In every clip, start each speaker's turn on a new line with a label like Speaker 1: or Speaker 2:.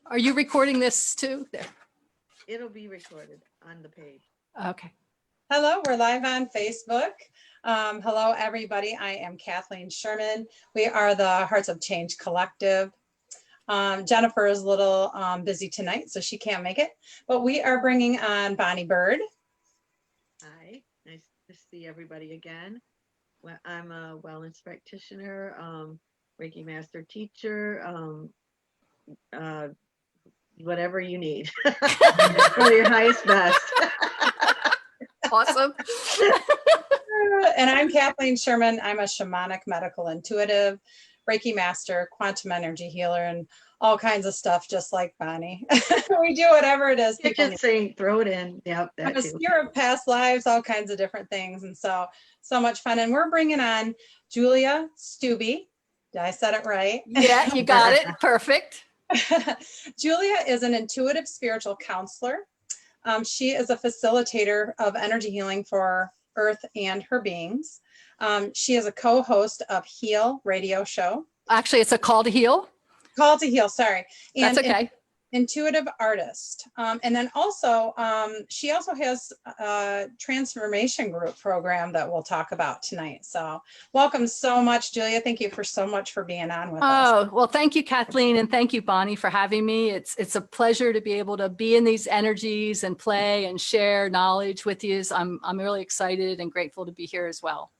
Speaker 1: Are you recording this too? There.
Speaker 2: It'll be recorded on the page.
Speaker 1: Okay.
Speaker 3: Hello, we're live on Facebook. Hello, everybody. I am Kathleen Sherman. We are the Hearts of Change Collective. Jennifer is a little busy tonight, so she can't make it, but we are bringing on Bonnie Burd.
Speaker 2: Hi, nice to see everybody again. Well, I'm a wellness practitioner, Reiki Master teacher, whatever you need for your highest best.
Speaker 1: Awesome.
Speaker 3: And I'm Kathleen Sherman. I'm a shamanic medical intuitive, Reiki Master, quantum energy healer, and all kinds of stuff, just like Bonnie. We do whatever it is.
Speaker 2: You're just saying, throw it in. Yep, that
Speaker 3: I'm a
Speaker 2: too.
Speaker 3: seer of past lives, all kinds of different things. And so much fun. And we're bringing on Julia Stubbe. Did I said it right?
Speaker 1: Yeah, you got it. Perfect.
Speaker 3: Julia is an intuitive spiritual counselor. She is a facilitator of energy healing for Earth and her beings. She is a co-host of Heal radio show.
Speaker 1: Actually, it's a call to heal.
Speaker 3: Call to Heal, sorry. And
Speaker 1: That's okay.
Speaker 3: Intuitive artist. And then also, she also has a transformation group program that we'll talk about tonight. So welcome so much, Julia. Thank you so much for being on with us.
Speaker 1: Oh, well, thank you, Kathleen. And thank you, Bonnie, for having me. It's a pleasure to be able to be in these energies and play and share knowledge with you. So I'm really excited and grateful to be here as well.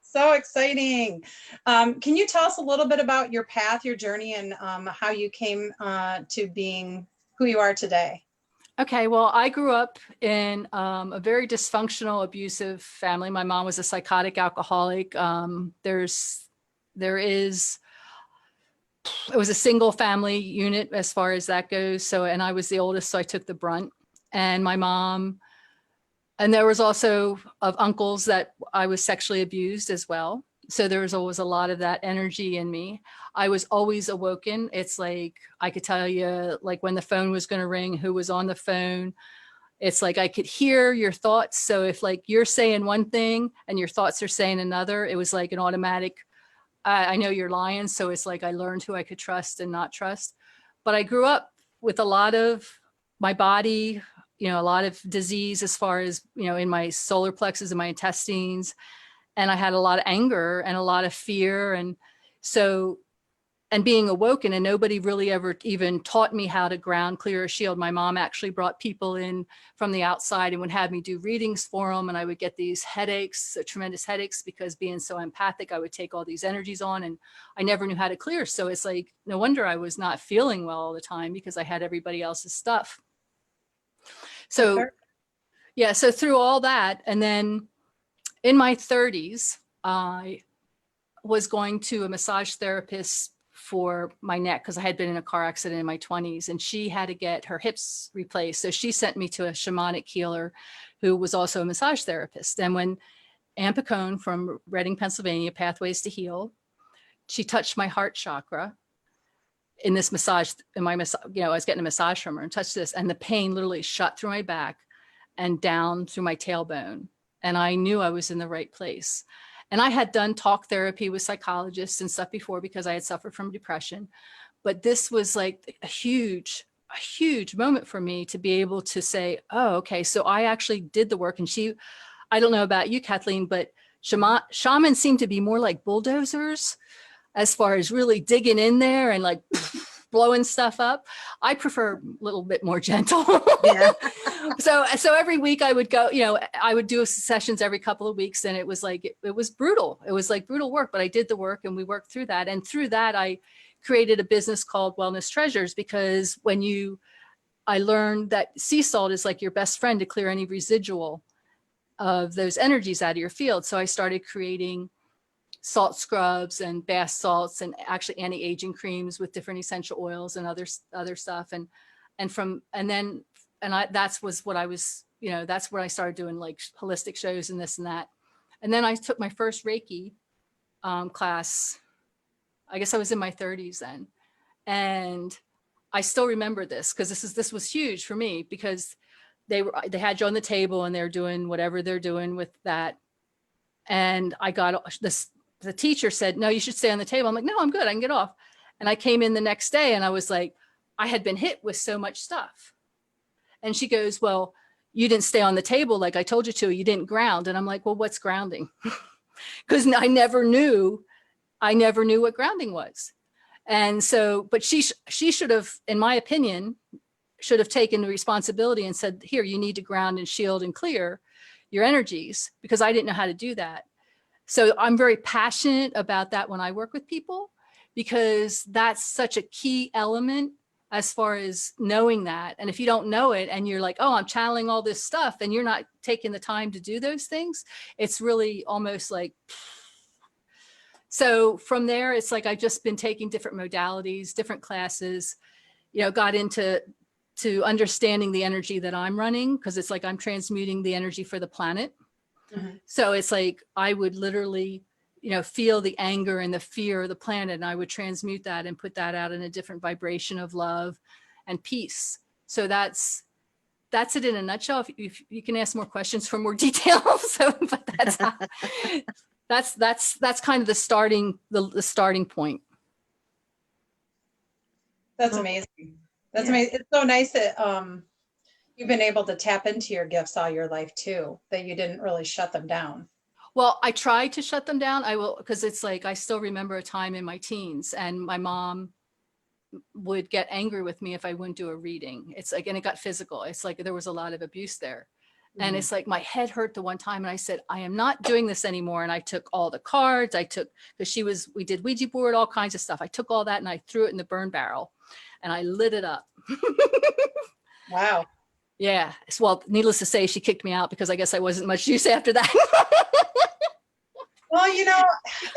Speaker 3: So exciting. Can you tell us a little bit about your path, your journey, and how you came to being who you are today?
Speaker 1: Okay, well, I grew up in a very dysfunctional, abusive family. My mom was a psychotic alcoholic. It was a single family unit as far as that goes. So, and I was the oldest, so I took the brunt. And my mom, and there was also of uncles that I was sexually abused as well. So there was always a lot of that energy in me. I was always awoken. It's like, I could tell you like when the phone was going to ring, who was on the phone. It's like I could hear your thoughts. So if like you're saying one thing and your thoughts are saying another, it was like an automatic, I know you're lying. So it's like I learned who I could trust and not trust. But I grew up with a lot of my body, a lot of disease as far as, in my solar plexus and my intestines. And I had a lot of anger and a lot of fear. And so, and being awoken, and nobody really ever even taught me how to ground, clear a shield. My mom actually brought people in from the outside and would have me do readings for them. And I would get these headaches, tremendous headaches, because being so empathic, I would take all these energies on and I never knew how to clear. So it's like, no wonder I was not feeling well all the time because I had everybody else's stuff. So, yeah, so through all that, and then in my 30s, I was going to a massage therapist for my neck because I had been in a car accident in my 20s and she had to get her hips replaced. So she sent me to a shamanic healer who was also a massage therapist. And when Ann Picone from Reading, Pennsylvania, Pathways to Heal, she touched my heart chakra in this massage, I was getting a massage from her and touched this, and the pain literally shot through my back and down through my tailbone. And I knew I was in the right place. And I had done talk therapy with psychologists and stuff before because I had suffered from depression. But this was like a huge moment for me to be able to say, oh, okay, so I actually did the work. And I don't know about you, Kathleen, but shamans seem to be more like bulldozers as far as really digging in there and like blowing stuff up. I prefer a little bit more gentle.
Speaker 2: Yeah.
Speaker 1: So every week I would go, I would do sessions every couple of weeks, and it was like, it was brutal. It was like brutal work, but I did the work and we worked through that. And through that, I created a business called Wellness Treasures, because I learned that sea salt is like your best friend to clear any residual of those energies out of your field. So I started creating salt scrubs and bath salts and actually anti-aging creams with different essential oils and other stuff. That's what I was, that's where I started doing like holistic shows and this and that. And then I took my first Reiki class. I guess I was in my 30s then. And I still remember this because this was huge for me, because they had you on the table and they're doing whatever they're doing with that. And I got this, the teacher said, no, you should stay on the table. I'm like, no, I'm good. I can get off. And I came in the next day and I was like, I had been hit with so much stuff. And she goes, well, you didn't stay on the table like I told you to. You didn't ground. And I'm like, well, what's grounding? Because I never knew what grounding was. And so, but she should have, in my opinion, should have taken the responsibility and said, here, you need to ground and shield and clear your energies, because I didn't know how to do that. So I'm very passionate about that when I work with people, because that's such a key element as far as knowing that. And if you don't know it and you're like, oh, I'm channeling all this stuff, and you're not taking the time to do those things, it's really almost like, so from there, it's like I've just been taking different modalities, different classes, got into understanding the energy that I'm running, because it's like I'm transmuting the energy for the planet. Mm-hmm. So it's like I would literally, feel the anger and the fear of the planet, and I would transmute that and put that out in a different vibration of love and peace. So that's it in a nutshell. If you can ask more questions for more details. So, but that's kind of the starting point.
Speaker 3: That's amazing. That's amazing. It's so nice that you've been able to tap into your gifts all your life too, that you didn't really shut them down.
Speaker 1: Well, I tried to shut them down. I will, because it's like, I still remember a time in my teens, and my mom would get angry with me if I wouldn't do a reading. It's like, and it got physical. It's like, there was a lot of abuse there. Mm-hmm. And it's like, my head hurt the one time, and I said, I am not doing this anymore. And I took all the cards because we did Ouija board, all kinds of stuff. I took all that and I threw it in the burn barrel and I lit it up.
Speaker 3: Wow.
Speaker 1: Yeah. Well, needless to say, she kicked me out, because I guess I wasn't much use after that.
Speaker 3: Well,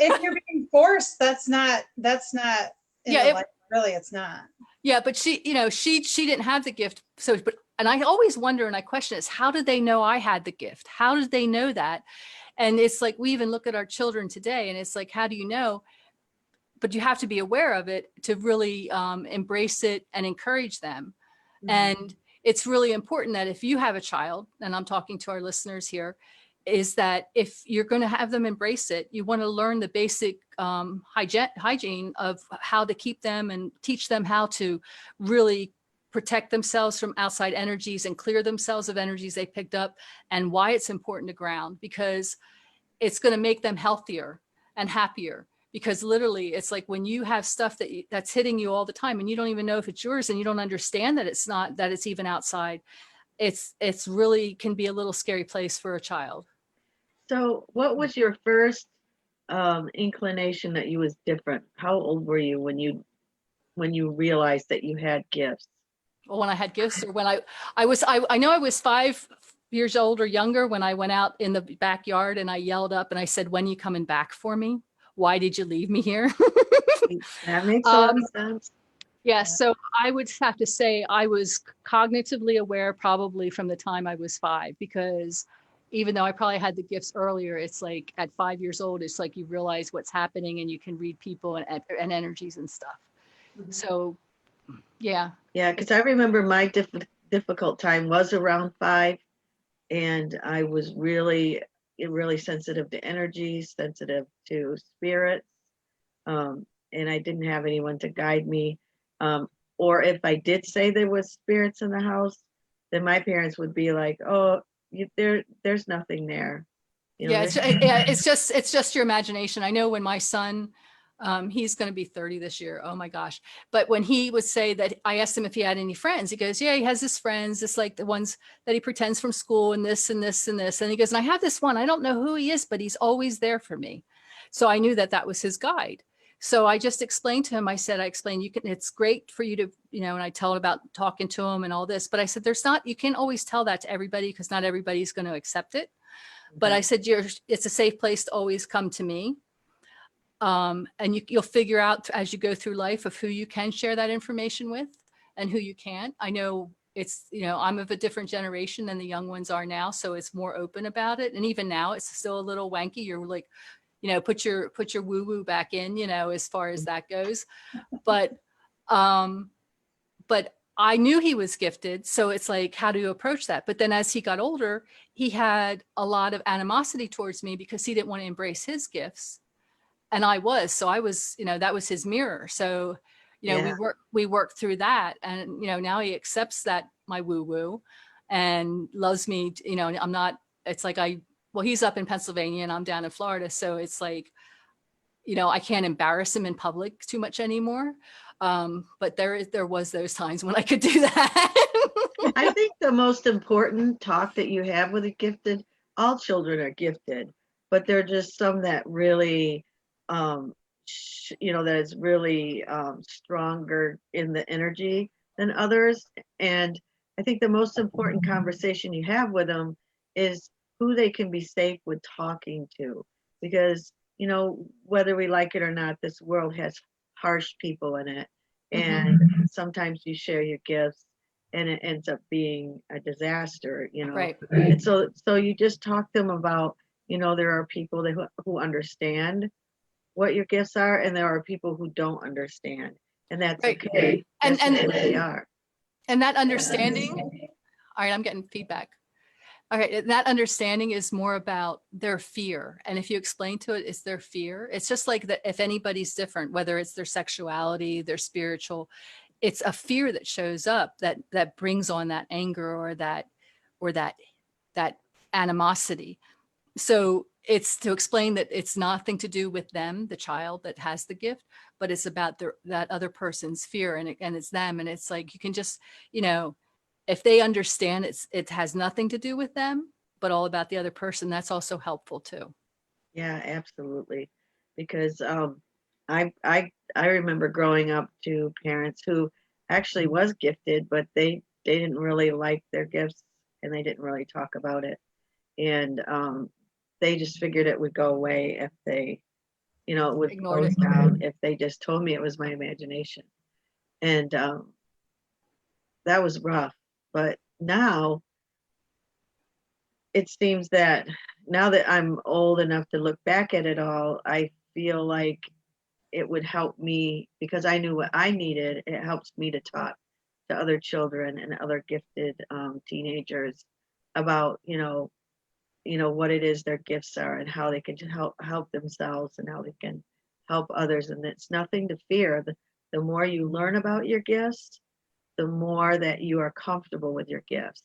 Speaker 3: if you're being forced, that's not, really, it's not.
Speaker 1: Yeah. But she didn't have the gift. So, and I always wonder, and I question is, how did they know I had the gift? How did they know that? And it's like, we even look at our children today, and it's like, how do you know? But you have to be aware of it to really embrace it and encourage them. Mm-hmm. And it's really important that if you have a child, and I'm talking to our listeners here, is that if you're going to have them embrace it, you want to learn the basic hygiene of how to keep them and teach them how to really protect themselves from outside energies and clear themselves of energies they picked up, and why it's important to ground, because it's going to make them healthier and happier. Because literally, it's like when you have stuff that's hitting you all the time, and you don't even know if it's yours, and you don't understand that it's not, that it's even outside, it's really can be a little scary place for a child.
Speaker 2: So what was your first inclination that you was different? How old were you when you realized that you had gifts?
Speaker 1: Well, when I had gifts, or when I know I was 5 years old or younger when I went out in the backyard and I yelled up and I said, when you coming back for me? Why did you leave me here?
Speaker 2: That makes a lot of sense.
Speaker 1: Yeah, so I would have to say I was cognitively aware probably from the time I was 5, because even though I probably had the gifts earlier, it's like at 5 years old, it's like you realize what's happening and you can read people and energies and stuff. Mm-hmm. So, yeah.
Speaker 2: Yeah, because I remember my difficult time was around 5, and I was really sensitive to energies, sensitive to spirits, and I didn't have anyone to guide me. Or if I did say there was spirits in the house, then my parents would be like, "Oh, there's nothing there."
Speaker 1: It's just your imagination. I know when my son, he's going to be 30 this year. Oh my gosh. But when he would say that, I asked him if he had any friends. He goes, yeah, he has his friends. It's like the ones that he pretends from school, and this and this and this. And he goes, and I have this one, I don't know who he is, but he's always there for me. So I knew that was his guide. So I just explained to him, it's great for you to, and I tell him about talking to him and all this, but I said, you can't always tell that to everybody, because not everybody's going to accept it. Okay. But I said, it's a safe place to always come to me. And you'll figure out as you go through life of who you can share that information with and who you can't. I know I'm of a different generation than the young ones are now, so it's more open about it. And even now, it's still a little wanky. You're like, put your woo woo back in, as far as that goes. But I knew he was gifted. So it's like, how do you approach that? But then as he got older, he had a lot of animosity towards me because he didn't want to embrace his gifts. And I was, that was his mirror. So You know,
Speaker 2: Yeah.
Speaker 1: we work through that, and you know, now he accepts that my woo woo and loves me. You know, I'm not. It's like well, he's up in Pennsylvania and I'm down in Florida, so it's like, you know, I can't embarrass him in public too much anymore. But there was those times when I could do that.
Speaker 2: I think the most important talk that you have with a gifted, all children are gifted, but there are just some that really, you know, that is really stronger in the energy than others. And I think the most important conversation you have with them is who they can be safe with talking to. Because, you know, whether we like it or not, this world has harsh people in it. And sometimes you share your gifts and it ends up being a disaster, you know.
Speaker 1: Right.
Speaker 2: And so you just talk to them about, you know, there are people who understand what your gifts are, and there are people who don't understand, and that's
Speaker 1: Right.
Speaker 2: okay. That's just who they are.
Speaker 1: And that understanding, all right, I'm getting feedback. All right, that understanding is more about their fear. And if you explain to it, it's their fear. It's just like that if anybody's different, whether it's their sexuality, their spiritual, it's a fear that shows up that brings on that anger or that animosity. So it's to explain that it's nothing to do with them, the child that has the gift, but it's about that other person's fear, and it's them. And it's like, you can just, you know, if they understand it has nothing to do with them, but all about the other person, that's also helpful too.
Speaker 2: Yeah, absolutely. Because I remember growing up to parents who actually was gifted, but they didn't really like their gifts and they didn't really talk about it. And they just figured it would go away if they, you know, it would
Speaker 1: Ignored
Speaker 2: close
Speaker 1: it.
Speaker 2: down if they just told me it was my imagination. And that was rough. But now it seems that now that I'm old enough to look back at it all, I feel like it would help me because I knew what I needed. It helps me to talk to other children and other gifted teenagers about, you know what it is their gifts are and how they can help themselves and how they can help others. And it's nothing to fear. The more you learn about your gifts, the more that you are comfortable with your gifts.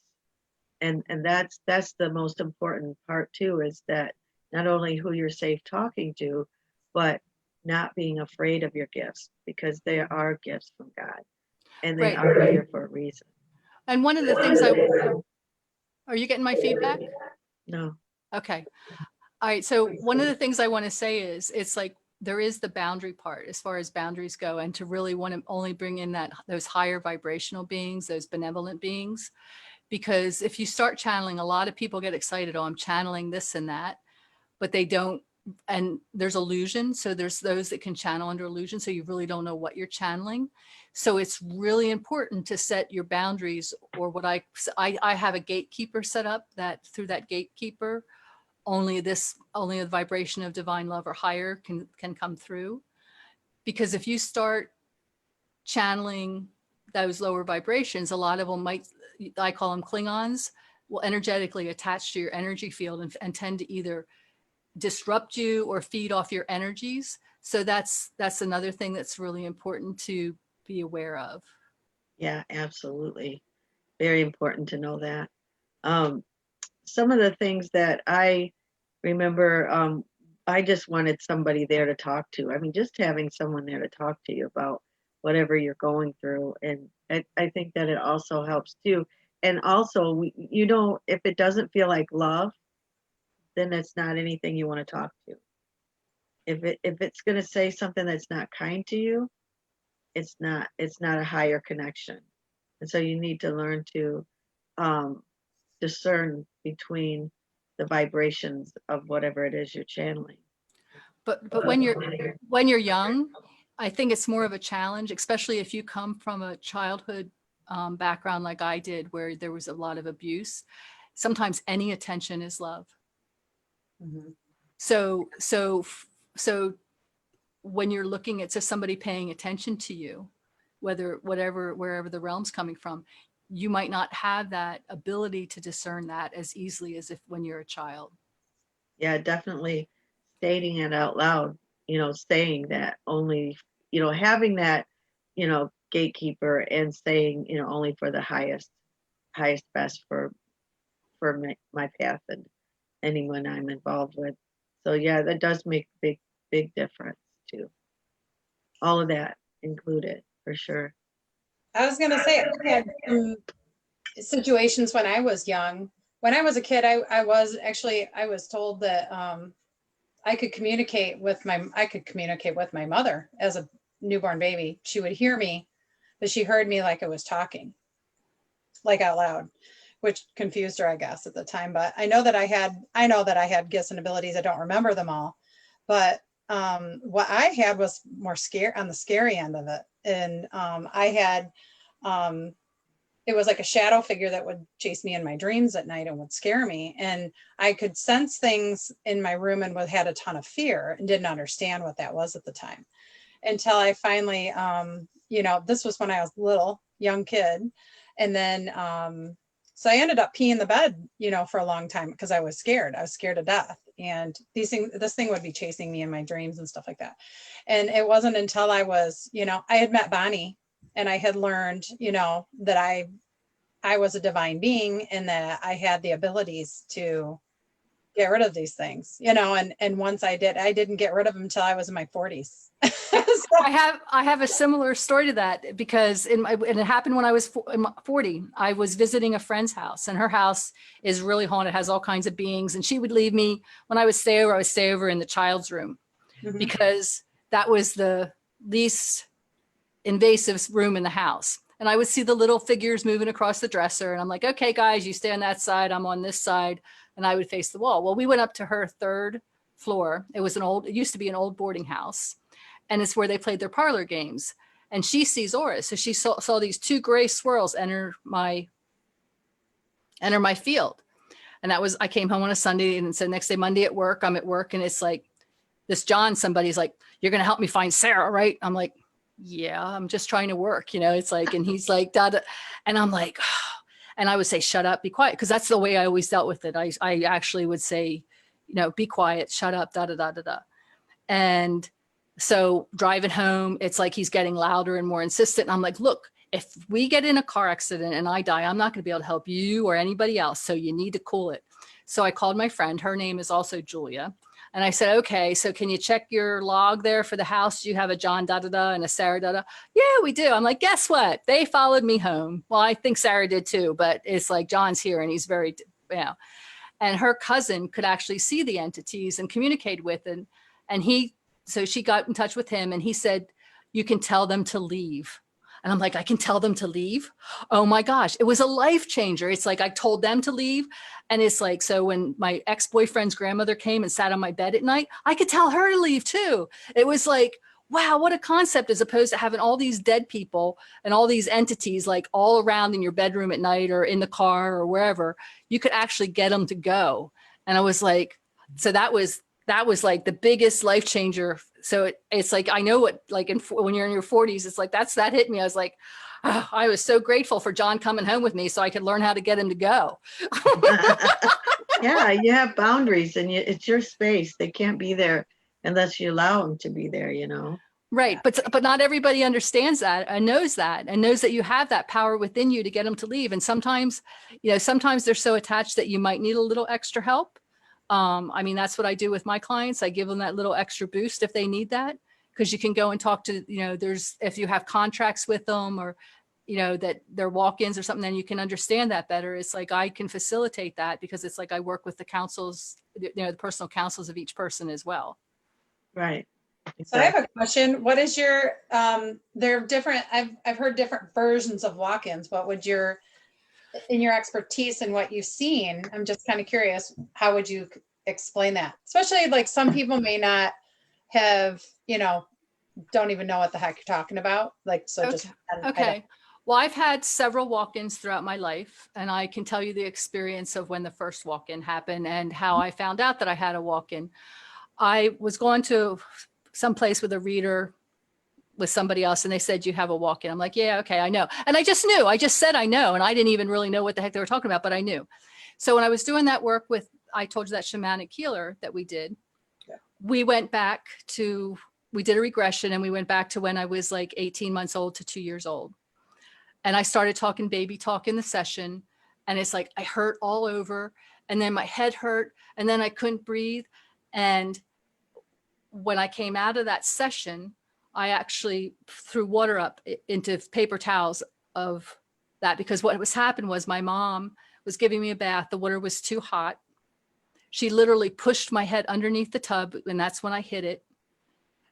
Speaker 2: And that's the most important part too, is that not only who you're safe talking to, but not being afraid of your gifts, because they are gifts from God and they
Speaker 1: Right.
Speaker 2: are here for a reason.
Speaker 1: And one of the things are you getting my feedback?
Speaker 2: No.
Speaker 1: Okay. All right. So one of the things I want to say is it's like there is the boundary part as far as boundaries go, and to really want to only bring in those higher vibrational beings, those benevolent beings. Because if you start channeling, a lot of people get excited, oh, I'm channeling this and that, but they don't. And there's illusion. So there's those that can channel under illusion. So you really don't know what you're channeling. So it's really important to set your boundaries, or what I have a gatekeeper set up, that through that gatekeeper, only a vibration of divine love or higher can come through. Because if you start channeling those lower vibrations, a lot of them I call them Klingons, will energetically attach to your energy field and tend to either disrupt you or feed off your energies. So that's another thing that's really important to be aware of.
Speaker 2: Yeah, absolutely. Very important to know that. Some of the things that I remember, I just wanted somebody there to talk to. I mean, just having someone there to talk to you about whatever you're going through. And I think that it also helps too. And also, if it doesn't feel like love, then it's not anything you want to talk to. If it's going to say something that's not kind to you, it's not a higher connection. And so you need to learn to discern between the vibrations of whatever it is you're channeling.
Speaker 1: But when you're young, I think it's more of a challenge, especially if you come from a childhood background like I did, where there was a lot of abuse. Sometimes any attention is love.
Speaker 3: Mhm.
Speaker 1: So when you're looking at somebody paying attention to you, wherever the realm's coming from, you might not have that ability to discern that as easily as if when you're a child.
Speaker 2: Yeah, definitely stating it out loud, saying that only, having that gatekeeper and saying, only for the highest best for my path and anyone I'm involved with. So yeah, that does make big difference too. All of that included for sure.
Speaker 3: I was going to say, I had some situations when I was young. When I was a kid, I was told that I could communicate with my mother as a newborn baby. She would hear me, but she heard me like I was talking, like out loud, which confused her, I guess, at the time. But I know that I had gifts and abilities. I don't remember them all, but what I had was more on the scary end of it. And I had, it was like a shadow figure that would chase me in my dreams at night and would scare me. And I could sense things in my room and had a ton of fear and didn't understand what that was at the time until I finally, this was when I was a little young kid. And then, so I ended up peeing the bed, for a long time because I was scared. I was scared to death. And this thing would be chasing me in my dreams and stuff like that. And it wasn't until I was, I had met Bonnie and I had learned, that I was a divine being and that I had the abilities to get rid of these things, and once I didn't get rid of them until I was in my 40s. So,
Speaker 1: I have a similar story to that because and it happened when I was 40. I was visiting a friend's house and her house is really haunted, has all kinds of beings. And she would leave me when I would stay over in the child's room because that was the least invasive room in the house. And I would see the little figures moving across the dresser. And I'm like, okay, guys, you stay on that side. I'm on this side. And I would face the wall. Well, we went up to her third floor. It used to be an old boarding house. And it's where they played their parlor games. And she sees auras. So she saw these two gray swirls enter my field. And I came home on a Sunday and so next day, Monday at work, I'm at work and it's like this John, somebody's like, you're going to help me find Sarah, right? I'm like, yeah, I'm just trying to work, it's like, and he's like, da, da. And I'm like, oh. And I would say, shut up, be quiet. Cause that's the way I always dealt with it. I actually would say, be quiet, shut up, da, da, da, da, da. And so driving home, it's like, he's getting louder and more insistent. And I'm like, look, if we get in a car accident and I die, I'm not going to be able to help you or anybody else. So you need to cool it. So I called my friend, her name is also Julia. And I said, okay, so can you check your log there for the house? Do you have a John da-da-da and a Sarah da-da? Yeah, we do. I'm like, guess what? They followed me home. Well, I think Sarah did too, but it's like John's here and he's very, and her cousin could actually see the entities and communicate with it. So she got in touch with him and he said, you can tell them to leave. And I'm like, I can tell them to leave? Oh my gosh, it was a life changer. It's like I told them to leave. And it's like, so when my ex-boyfriend's grandmother came and sat on my bed at night, I could tell her to leave too. It was like, wow, what a concept, as opposed to having all these dead people and all these entities like all around in your bedroom at night or in the car or wherever. You could actually get them to go. And I was like, so that was like the biggest life changer. So it's like, I know what, like when you're in your 40s, it's like, that hit me. I was like, oh, I was so grateful for John coming home with me so I could learn how to get him to go.
Speaker 2: Yeah, you have boundaries and it's your space. They can't be there unless you allow them to be there,
Speaker 1: Right. But not everybody understands that and knows that you have that power within you to get them to leave. And sometimes they're so attached that you might need a little extra help. I mean, that's what I do with my clients. I give them that little extra boost if they need that, because you can go and talk to, if you have contracts with them or, that they're walk-ins or something, then you can understand that better. It's like, I can facilitate that because it's like, I work with the counsels, the personal counsels of each person as well.
Speaker 2: Right. Exactly.
Speaker 3: So I have a question. What is your, they're different. I've heard different versions of walk-ins. What would in your expertise and what you've seen, I'm just kind of curious, how would you explain that? Especially like some people may not have, don't even know what the heck you're talking about. Like, so
Speaker 1: Okay.
Speaker 3: just.
Speaker 1: Okay. Well, I've had several walk-ins throughout my life, and I can tell you the experience of when the first walk-in happened and how I found out that I had a walk-in. I was going to some place with a reader with somebody else and they said, you have a walk-in. I'm like, yeah, okay, I know. And I just knew, I just said, I know. And I didn't even really know what the heck they were talking about, but I knew. So when I was doing that work I told you that shamanic healer that we did, we went back to we did a regression and we went back to when I was like 18 months old to 2 years old. And I started talking baby talk in the session. And it's like, I hurt all over. And then my head hurt. And then I couldn't breathe. And when I came out of that session, I actually threw water up into paper towels of that, because what was happened was my mom was giving me a bath. The water was too hot. She literally pushed my head underneath the tub, and that's when I hit it.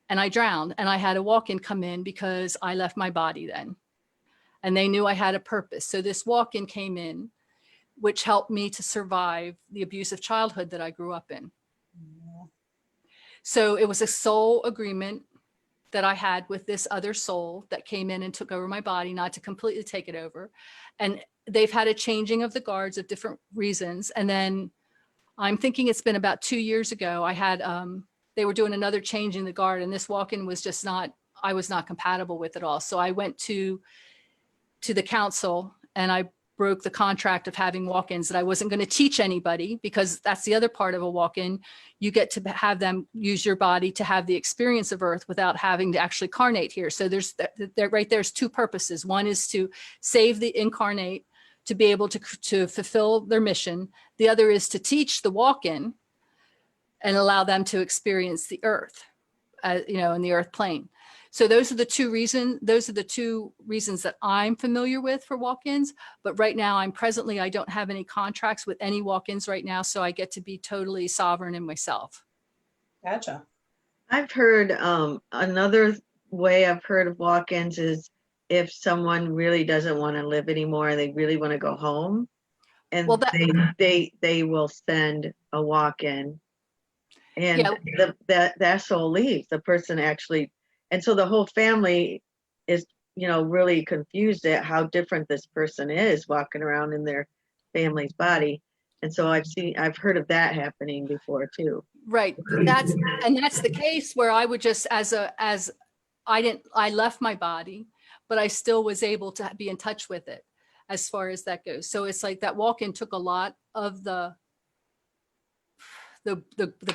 Speaker 1: And I drowned, and I had a walk-in come in because I left my body then. And they knew I had a purpose. So this walk-in came in, which helped me to survive the abusive childhood that I grew up in. So it was a soul agreement that I had with this other soul that came in and took over my body, not to completely take it over. And they've had a changing of the guards of different reasons. And then I'm thinking it's been about 2 years ago, I had, they were doing another change in the guard, and this walk-in was just not, I was not compatible with it all. So I went to the council and I broke the contract of having walk-ins, that I wasn't going to teach anybody, because that's the other part of a walk-in. You get to have them use your body to have the experience of Earth without having to actually incarnate here. So there's two purposes. One is to save the incarnate, to be able to fulfill their mission. The other is to teach the walk-in and allow them to experience the Earth, in the Earth plane. So those are the two reasons. Those are the two reasons that I'm familiar with for walk-ins. But right now, I don't have any contracts with any walk-ins right now, so I get to be totally sovereign in myself.
Speaker 3: Gotcha.
Speaker 2: I've heard another way I've heard of walk-ins is if someone really doesn't want to live anymore, they really want to go home, and
Speaker 1: Well,
Speaker 2: they will send a walk-in, and
Speaker 1: yeah.
Speaker 2: that soul leaves. The person actually, and so the whole family is really confused at how different this person is walking around in their family's body. And so I've heard of that happening before too.
Speaker 1: Right. That's the case where I would just, I left my body, but I still was able to be in touch with it as far as that goes. So it's like that walk-in took a lot of the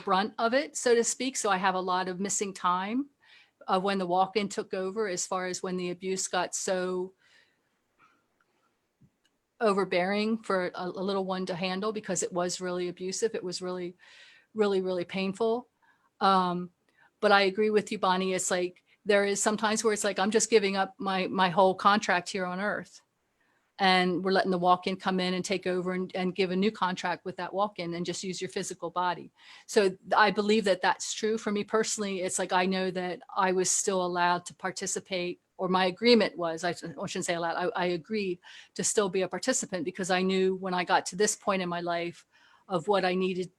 Speaker 1: brunt of it, so to speak. So I have a lot of missing time of when the walk-in took over, as far as when the abuse got so overbearing for a little one to handle, because it was really abusive. It was really, really, really painful. But I agree with you, Bonnie. It's like, there is sometimes where it's like, I'm just giving up my whole contract here on Earth. And we're letting the walk-in come in and take over and give a new contract with that walk-in and just use your physical body. So I believe that that's true. For me personally, it's like, I know that I was still allowed to participate, or my agreement was, I shouldn't say allowed, I agreed to still be a participant, because I knew when I got to this point in my life of what I needed,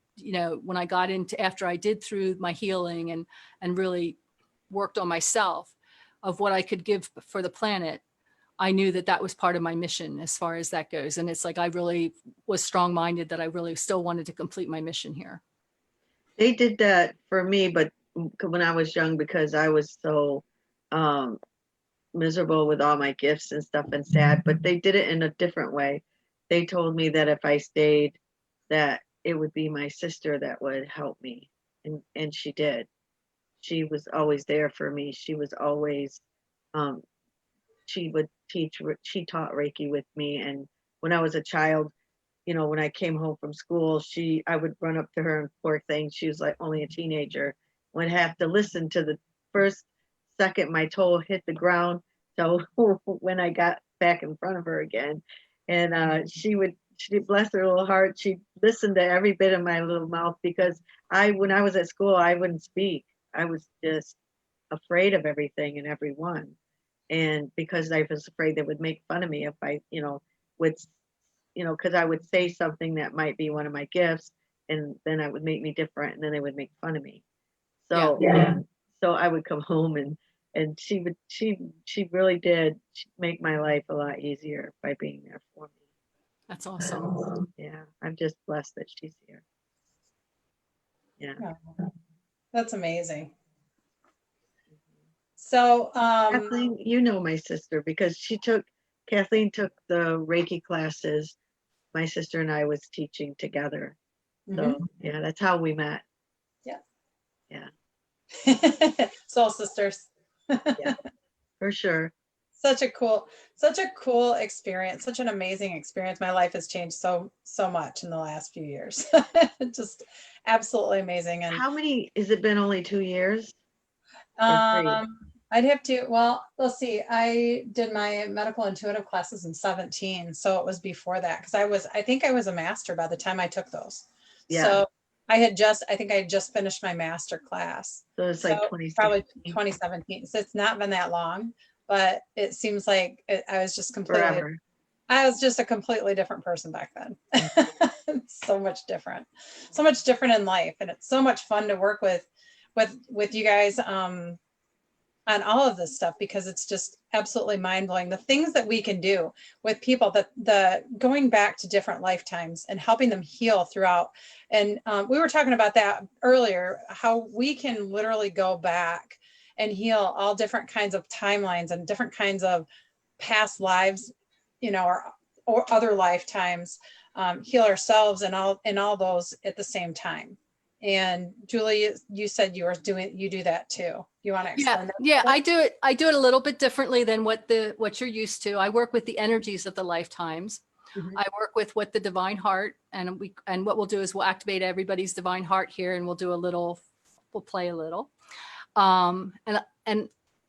Speaker 1: when I got into, after I did through my healing and really worked on myself, of what I could give for the planet, I knew that that was part of my mission as far as that goes. And it's like, I really was strong-minded that I really still wanted to complete my mission here.
Speaker 2: They did that for me, but when I was young, because I was so miserable with all my gifts and stuff and sad, but they did it in a different way. They told me that if I stayed, that it would be my sister that would help me. And she did. She was always there for me. She was always, she taught Reiki with me. And when I was a child, when I came home from school, I would run up to her, and poor thing, she was like only a teenager, would have to listen to the first second my toe hit the ground. So when I got back in front of her again, and she bless her little heart, she listened to every bit of my little mouth, because when I was at school, I wouldn't speak. I was just afraid of everything and everyone. And because I was afraid they would make fun of me if I, because I would say something that might be one of my gifts, and then it would make me different, and then they would make fun of me. So, so I would come home, and she really did make my life a lot easier by being there for me.
Speaker 1: That's awesome.
Speaker 2: Yeah, I'm just blessed that she's here. Yeah.
Speaker 3: Oh, that's amazing. So,
Speaker 2: Kathleen, my sister, because Kathleen took the Reiki classes my sister and I was teaching together. So yeah, that's how we met.
Speaker 3: Yeah.
Speaker 2: Yeah.
Speaker 3: Soul sisters.
Speaker 2: Yeah, for sure.
Speaker 3: Such a cool experience, such an amazing experience. My life has changed so much in the last few years. Just absolutely amazing. And
Speaker 2: How many, has it been only 2 years or three?
Speaker 3: I'd have to, well, let's see. I did my medical intuitive classes in 17. So it was before that, because I think I was a master by the time I took those.
Speaker 2: Yeah.
Speaker 3: So I think I had just finished my master class.
Speaker 2: So it's like
Speaker 3: So
Speaker 2: 2016.
Speaker 3: probably 2017. So it's not been that long, but it seems like I was just
Speaker 2: Forever.
Speaker 3: I was just a completely different person back then. So much different in life. And it's so much fun to work with you guys, on all of this stuff, because it's just absolutely mind-blowing the things that we can do with people, that the going back to different lifetimes and helping them heal throughout. And we were talking about that earlier, how we can literally go back and heal all different kinds of timelines and different kinds of past lives, or other lifetimes, heal ourselves and all those at the same time. And Julie, you said you do that too. You want to explain that?
Speaker 1: Yeah, I do it a little bit differently than what you're used to. I work with the energies of the lifetimes.
Speaker 3: Mhm.
Speaker 1: I work with what the divine heart, and what we'll do is we'll activate everybody's divine heart here, and we'll play a little,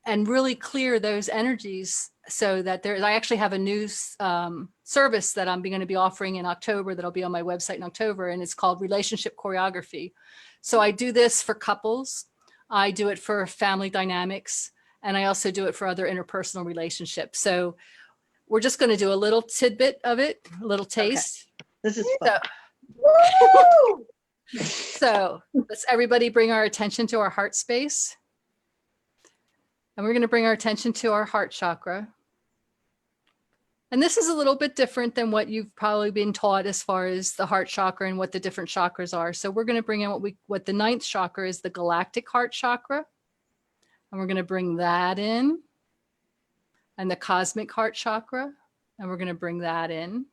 Speaker 1: and really clear those energies, so that I actually have a new service that I'm going to be offering in October, that'll be on my website in October, and it's called Relationship Choreography. So I do this for couples, I do it for family dynamics, and I also do it for other interpersonal relationships. So we're just going to do a little tidbit of it, a little taste.
Speaker 2: Okay. This is fun.
Speaker 1: So let's everybody bring our attention to our heart space. And we're going to bring our attention to our heart chakra. And this is a little bit different than what you've probably been taught as far as the heart chakra and what the different chakras are. So we're going to bring in what the ninth chakra is, the galactic heart chakra. And we're going to bring that in. And the cosmic heart chakra. And we're going to bring that in.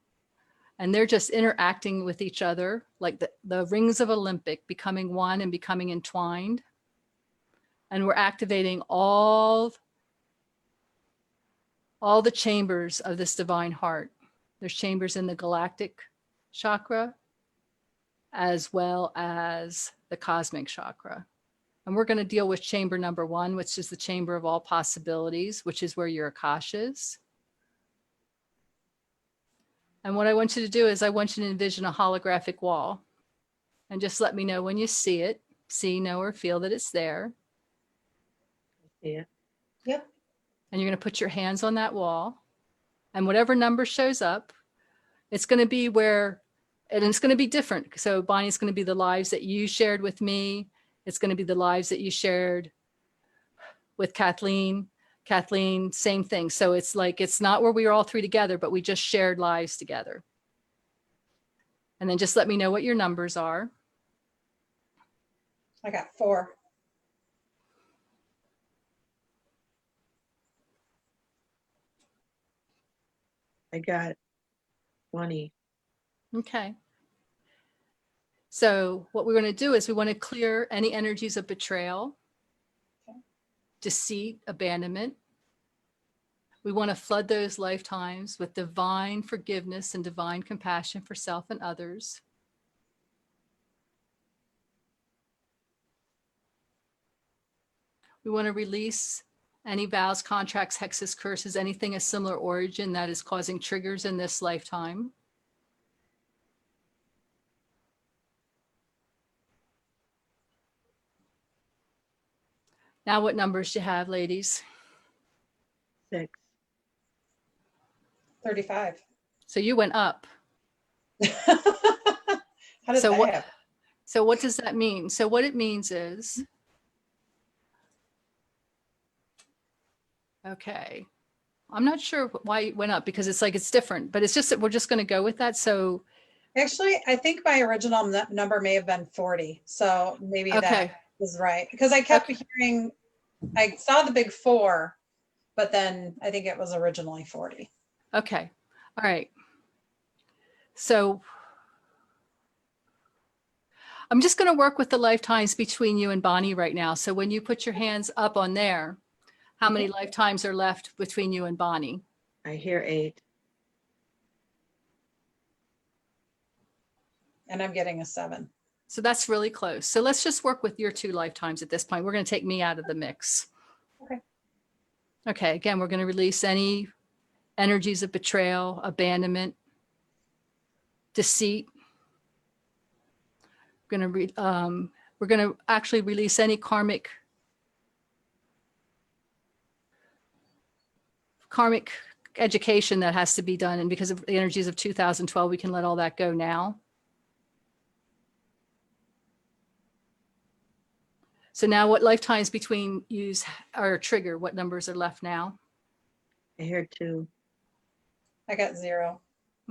Speaker 1: And they're just interacting with each other like the rings of Olympic, becoming one and becoming entwined. And we're activating all the chambers of this divine heart. There's chambers in the galactic chakra as well as the cosmic chakra. And we're going to deal with chamber number 1, which is the chamber of all possibilities, which is where your Akash is. And what I want you to do is I want you to envision a holographic wall. And just let me know when you see it, know, or feel that it's there.
Speaker 2: Yeah.
Speaker 3: Yep.
Speaker 1: And you're going to put your hands on that wall. And whatever number shows up, it's going to be and it's going to be different. So Bonnie, it's going to be the lives that you shared with me. It's going to be the lives that you shared with Kathleen. Kathleen, same thing. So it's like, it's not where we were all 3 together, but we just shared lives together. And then just let me know what your numbers are.
Speaker 3: I got 4.
Speaker 2: I got 20.
Speaker 1: Okay. So what we're going to do is we want to clear any energies of betrayal, deceit, abandonment. We want to flood those lifetimes with divine forgiveness and divine compassion for self and others. We want to release any vows, contracts, hexes, curses, anything of similar origin that is causing triggers in this lifetime. Now, what numbers do you have, ladies?
Speaker 2: 6.
Speaker 3: 35.
Speaker 1: So you went up.
Speaker 3: How did
Speaker 1: So
Speaker 3: that
Speaker 1: what?
Speaker 3: happen?
Speaker 1: So what does that mean? So what it means is, okay, I'm not sure why it went up, because it's like it's different, but it's just that we're just going to go with that. So
Speaker 3: Actually, I think my original number may have been 40. So maybe
Speaker 1: okay,
Speaker 3: that was right. Because I kept hearing, I saw the big 4, but then I think it was originally 40.
Speaker 1: okay, all right. So I'm just going to work with the lifetimes between you and Bonnie right now. So when you put your hands up on there, how many lifetimes are left between you and Bonnie?
Speaker 2: I hear 8.
Speaker 3: And I'm getting a 7.
Speaker 1: So that's really close. So let's just work with your 2 lifetimes at this point. We're going to take me out of the mix.
Speaker 3: Okay.
Speaker 1: Okay. Again, we're going to release any energies of betrayal, abandonment, deceit. We're going to actually release any karmic education that has to be done. And because of the energies of 2012, we can let all that go now. So now what lifetimes between yous are trigger? What numbers are left now?
Speaker 2: I hear 2.
Speaker 3: I got 0.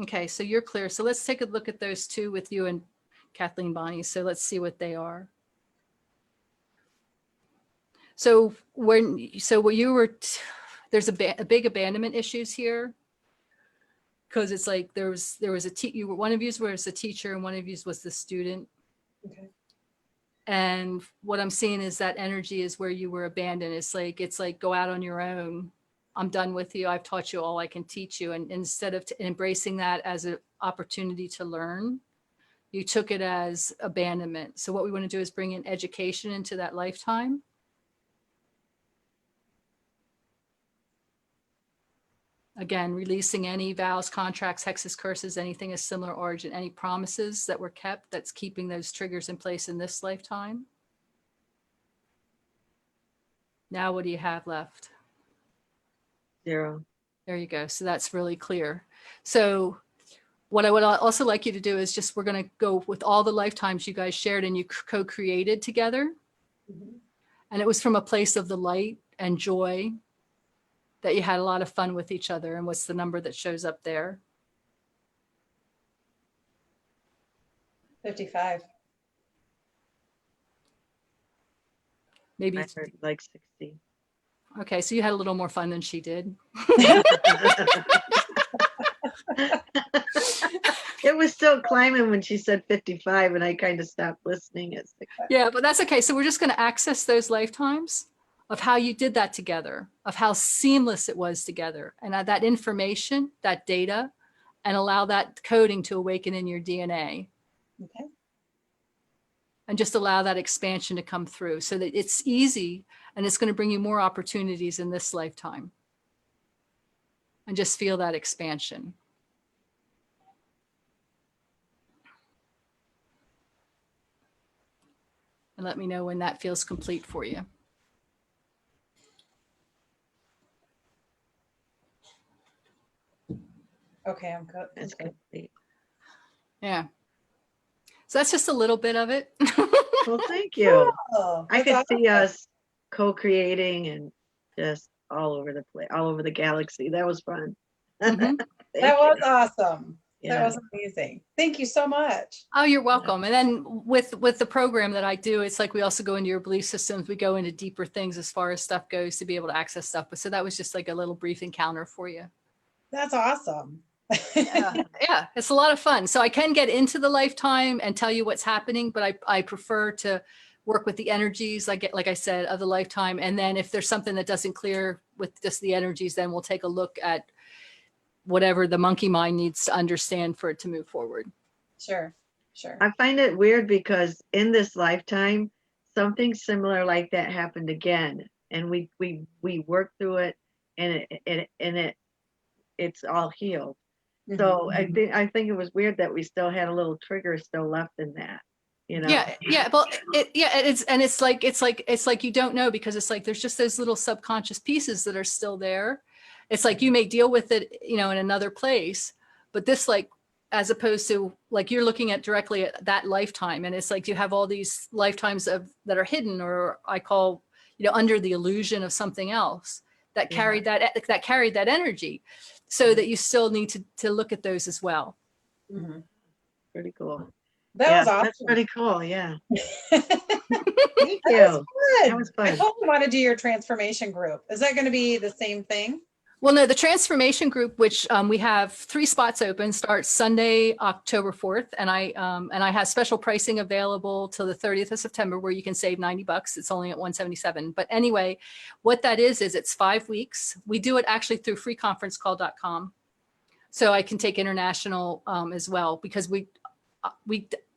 Speaker 1: Okay, so you're clear. So let's take a look at those 2 with you and Kathleen Bonnie. So let's see what they are. So when you were, there's a big abandonment issues here, because it's like there was one of you was the teacher and one of you was the student.
Speaker 3: Okay.
Speaker 1: And what I'm seeing is that energy is where you were abandoned. It's like go out on your own. I'm done with you. I've taught you all I can teach you. And instead of embracing that as an opportunity to learn, you took it as abandonment. So what we want to do is bring in education into that lifetime. Again, releasing any vows, contracts, hexes, curses, anything of similar origin, any promises that were kept that's keeping those triggers in place in this lifetime. Now, what do you have left?
Speaker 2: 0.
Speaker 1: There you go. So that's really clear. So what I would also like you to do is we're going to go with all the lifetimes you guys shared and you co-created together.
Speaker 3: Mm-hmm.
Speaker 1: And it was from a place of the light and joy, that you had a lot of fun with each other. And what's the number that shows up there?
Speaker 3: 55.
Speaker 1: Maybe.
Speaker 2: I heard like 60.
Speaker 1: Okay, so you had a little more fun than she did.
Speaker 2: It was still climbing when she said 55, and I kind of stopped listening at 60.
Speaker 1: Yeah, but that's okay. So we're just going to access those lifetimes of how you did that together, of how seamless it was together, and that information, that data, and allow that coding to awaken in your DNA.
Speaker 3: Okay.
Speaker 1: And just allow that expansion to come through so that it's easy and it's going to bring you more opportunities in this lifetime. And just feel that expansion. And let me know when that feels complete for you.
Speaker 3: Okay, I'm good.
Speaker 2: That's complete.
Speaker 1: Yeah. So that's just a little bit of it.
Speaker 2: Well, thank you.
Speaker 3: Oh,
Speaker 2: I
Speaker 3: that's
Speaker 2: could see
Speaker 3: awesome.
Speaker 2: us co-creating and just all over the place, all over the galaxy. That was fun.
Speaker 1: Mhm.
Speaker 3: That was awesome. That
Speaker 2: Yeah.
Speaker 3: was amazing. Thank you so much.
Speaker 1: Oh, you're welcome. And then with the program that I do, it's like we also go into your belief systems. We go into deeper things as far as stuff goes to be able to access stuff. But so that was just like a little brief encounter for you.
Speaker 3: That's awesome.
Speaker 1: Yeah, it's a lot of fun. So I can get into the lifetime and tell you what's happening, but I prefer to work with the energies, like I said, of the lifetime. And then if there's something that doesn't clear with just the energies, then we'll take a look at whatever the monkey mind needs to understand for it to move forward.
Speaker 3: Sure, sure.
Speaker 2: I find it weird because in this lifetime, something similar like that happened again, and we worked through it, and it's all healed. So
Speaker 3: Mhm.
Speaker 2: I think it was weird that we still had a little trigger still left in that, you know.
Speaker 1: Yeah. Well, it's like you don't know, because it's like there's just those little subconscious pieces that are still there. It's like you may deal with it, in another place, but this, like, as opposed to like you're looking at directly at that lifetime, and it's like you have all these lifetimes that are hidden, or I call, under the illusion of something else that carried that energy, so that you still need to look at those as well.
Speaker 3: Mhm.
Speaker 2: Pretty cool.
Speaker 3: That was awesome.
Speaker 2: That's pretty cool. Yeah.
Speaker 3: That
Speaker 2: Thank
Speaker 3: was
Speaker 2: you.
Speaker 3: good.
Speaker 2: That was
Speaker 3: I
Speaker 2: fun.
Speaker 3: totally want to do your transformation group. Is that going to be the same thing?
Speaker 1: Well, no, the transformation group, which we have 3 spots open, starts Sunday, October 4th. And I have special pricing available till the 30th of September where you can save $90. It's only at $177. But anyway, what that is it's 5 weeks. We do it actually through freeconferencecall.com. So I can take international as well, because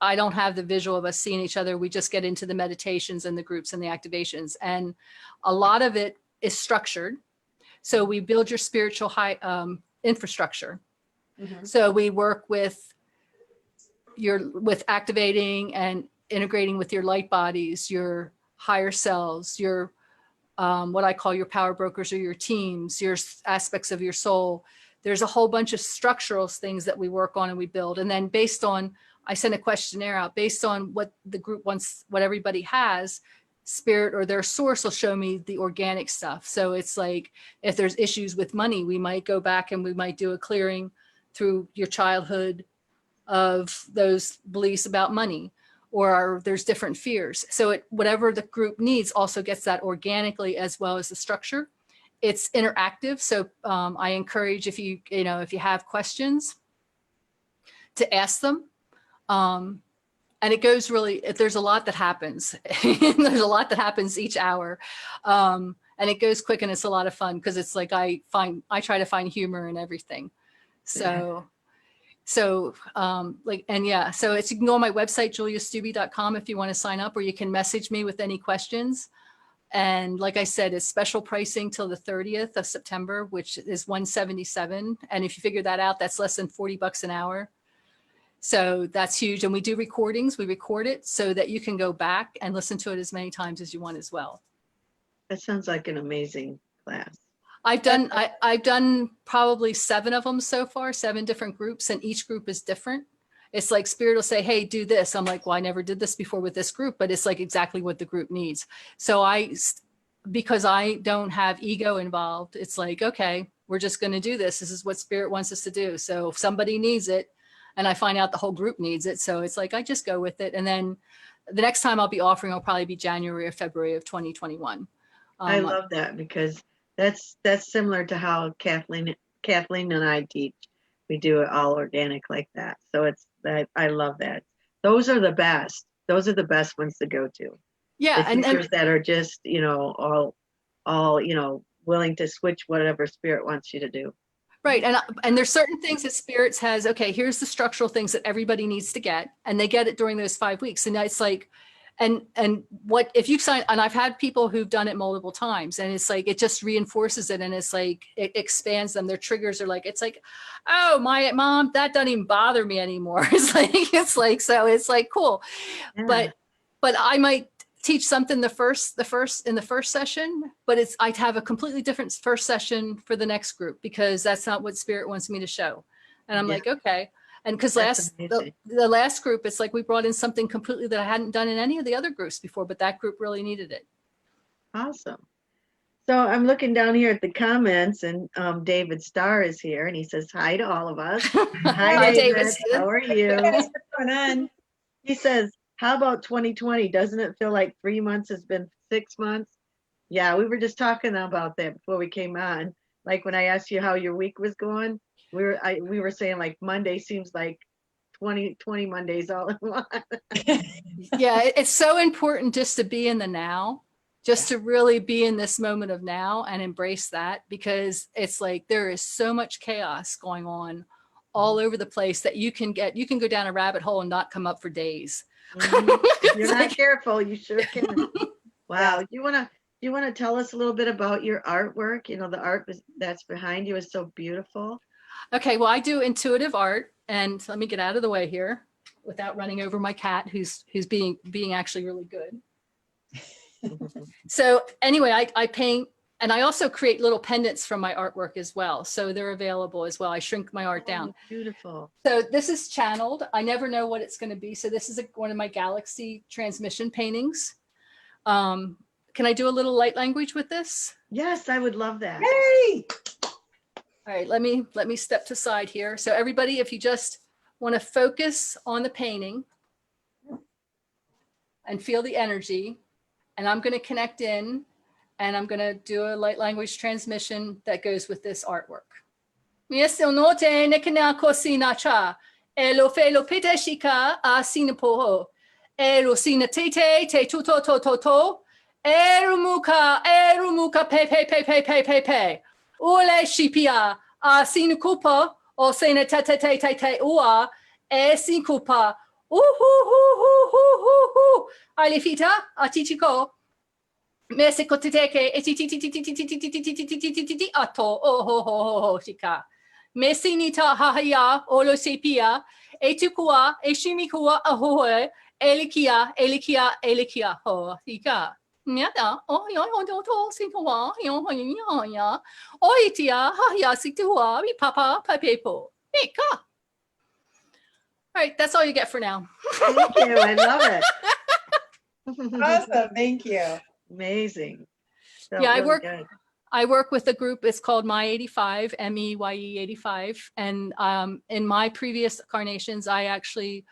Speaker 1: I don't have the visual of us seeing each other. We just get into the meditations and the groups and the activations. And a lot of it is structured. So we build your spiritual infrastructure.
Speaker 3: Mhm.
Speaker 1: So we work with activating and integrating with your light bodies, your higher selves, your what I call your power brokers or your teams, your aspects of your soul. There's a whole bunch of structural things that we work on and we build. And then I send a questionnaire out based on what the group wants, what everybody has. Spirit or their source will show me the organic stuff. So it's like, if there's issues with money, we might go back and we might do a clearing through your childhood of those beliefs about money, or there's different fears. So whatever the group needs also gets that organically as well as the structure. It's interactive. So I encourage if you have questions to ask them. And it goes there's a lot that happens. There's a lot that happens each hour. And it goes quick and it's a lot of fun because it's like I try to find humor in everything. So you can go on my website, juliastubbe.com if you want to sign up, or you can message me with any questions. And like I said, it's special pricing till the 30th of September, which is $177. And if you figure that out, that's less than $40 an hour. So that's huge. And we do recordings. We record it so that you can go back and listen to it as many times as you want as well.
Speaker 2: That sounds like an amazing class.
Speaker 1: I've done probably 7 of them so far, 7 different groups, and each group is different. It's like Spirit will say, hey, do this. I'm like, well, I never did this before with this group, but it's like exactly what the group needs. So because I don't have ego involved, it's like, okay, we're just going to do this. This is what Spirit wants us to do. So if somebody needs it, and I find out the whole group needs it. So it's like, I just go with it. And then the next time I'll be offering will probably be January or February of 2021.
Speaker 2: I love that because that's similar to how Kathleen and I teach. We do it all organic like that. So I love that. Those are the best. Those are the best ones to go to.
Speaker 1: Yeah.
Speaker 2: The teachers that are just, all willing to switch whatever Spirit wants you to do.
Speaker 1: Right. And there's certain things that Spirits has, okay, here's the structural things that everybody needs to get. And they get it during those 5 weeks. And it's like, and what, if you sign, and I've had people who've done it multiple times, and it's like, it just reinforces it. And it's like, it expands them. Their triggers are like, it's like, oh, my mom, that doesn't even bother me anymore. It's like, so it's like, cool.
Speaker 2: Yeah.
Speaker 1: But I might teach something in the first session, but I'd have a completely different first session for the next group because that's not what Spirit wants me to show. And I'm like, okay. And because the last group, it's like we brought in something completely that I hadn't done in any of the other groups before, but that group really needed it.
Speaker 2: Awesome. So I'm looking down here at the comments, and David Starr is here, and he says hi to all of us. Hi, David. How are you?
Speaker 3: What's going on?
Speaker 2: He says, how about 2020? Doesn't it feel like 3 months has been 6 months? Yeah, we were just talking about that before we came on. Like when I asked you how your week was going, we were saying like Monday seems like 20 Mondays all in one.
Speaker 1: Yeah, it's so important just to be in the now, just to really be in this moment of now and embrace that, because it's like there is so much chaos going on all over the place that you can go down a rabbit hole and not come up for days.
Speaker 2: If you're not careful, you sure can. Wow. You want to tell us a little bit about your artwork? The art that's behind you is so beautiful.
Speaker 1: Okay, well, I do intuitive art, and let me get out of the way here without running over my cat, who's being actually really good. So anyway, I paint, and I also create little pendants from my artwork as well. So they're available as well. I shrink my art down.
Speaker 2: Beautiful.
Speaker 1: So this is channeled. I never know what it's going to be. So this is one of my Galaxy transmission paintings. Can I do a little light language with this?
Speaker 2: Yes, I would love that.
Speaker 3: Hey!
Speaker 1: All right, let me step to the side here. So everybody, if you just want to focus on the painting and feel the energy, and I'm going to connect in And I'm going to do a light language transmission that goes with this artwork. Miesel note nekena kosina cha. Elo felo pite shika a sinapoho. Elo sina te tuto to to to. Erumuka pe pe pe pe pe pe pe. Ule shipia a sinukupa o sina te te te te te ua e sinkupa. Alifita a tichiko. Mexico titeke ato oh ho ho ho ho shika. Mesinita hahaya olo sepia etukua eshimikua ahoe elikia ho hika. Miata oh yo ho to sinua yo ho ya oitia haya situa mi papa papepo mika. All right, that's all you get for now.
Speaker 2: Thank you. I love it.
Speaker 3: Awesome. Thank you.
Speaker 2: Amazing. So
Speaker 1: Yeah,
Speaker 2: really good.
Speaker 1: I work with a group. It's called My 85, MEYE 85. And in my previous incarnations, I actually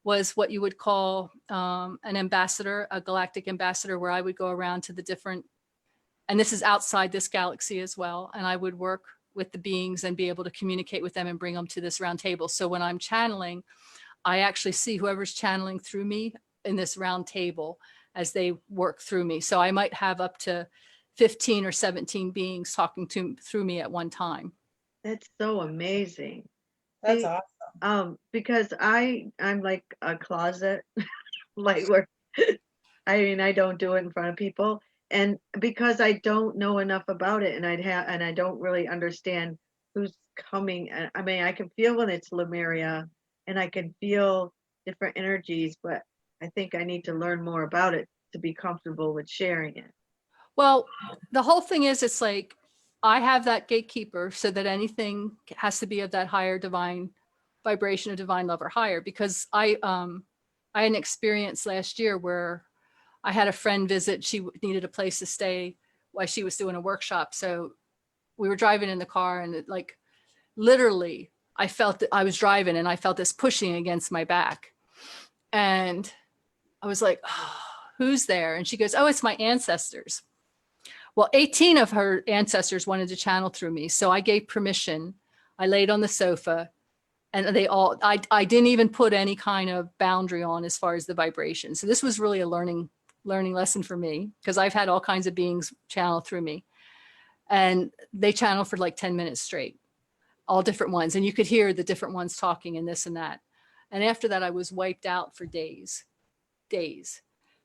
Speaker 1: was what you would call an ambassador, a galactic ambassador, where I would go around to the different, and this is outside this galaxy as well. And I would work with the beings and be able to communicate with them and bring them to this round table. So when I'm channeling, I actually see whoever's channeling through me in this round table as they work through me. So I might have up to 15 or 17 beings talking through me at one time.
Speaker 2: That's so amazing.
Speaker 3: That's
Speaker 2: See,
Speaker 3: awesome.
Speaker 2: because I'm like a closet, like where I don't do it in front of people, and because I don't know enough about it, and I don't really understand who's coming. I mean, I can feel when it's Lemuria, and I can feel different energies, but I think I need to learn more about it to be comfortable with sharing it.
Speaker 1: Well, the whole thing is, it's like, I have that gatekeeper so that anything has to be of that higher divine vibration or divine love or higher, because I had an experience last year where I had a friend visit. She needed a place to stay while she was doing a workshop. So we were driving in the car, and it, like, literally I felt that I was driving and I felt this pushing against my back. And I was like, oh, who's there? And she goes, oh, it's my ancestors. Well, 18 of her ancestors wanted to channel through me. So I gave permission. I laid on the sofa, and they all, I didn't even put any kind of boundary on as far as the vibration. So this was really a learning lesson for me, because I've had all kinds of beings channel through me, and they channeled for like 10 minutes straight, all different ones. And you could hear the different ones talking and this and that. And after that, I was wiped out for days.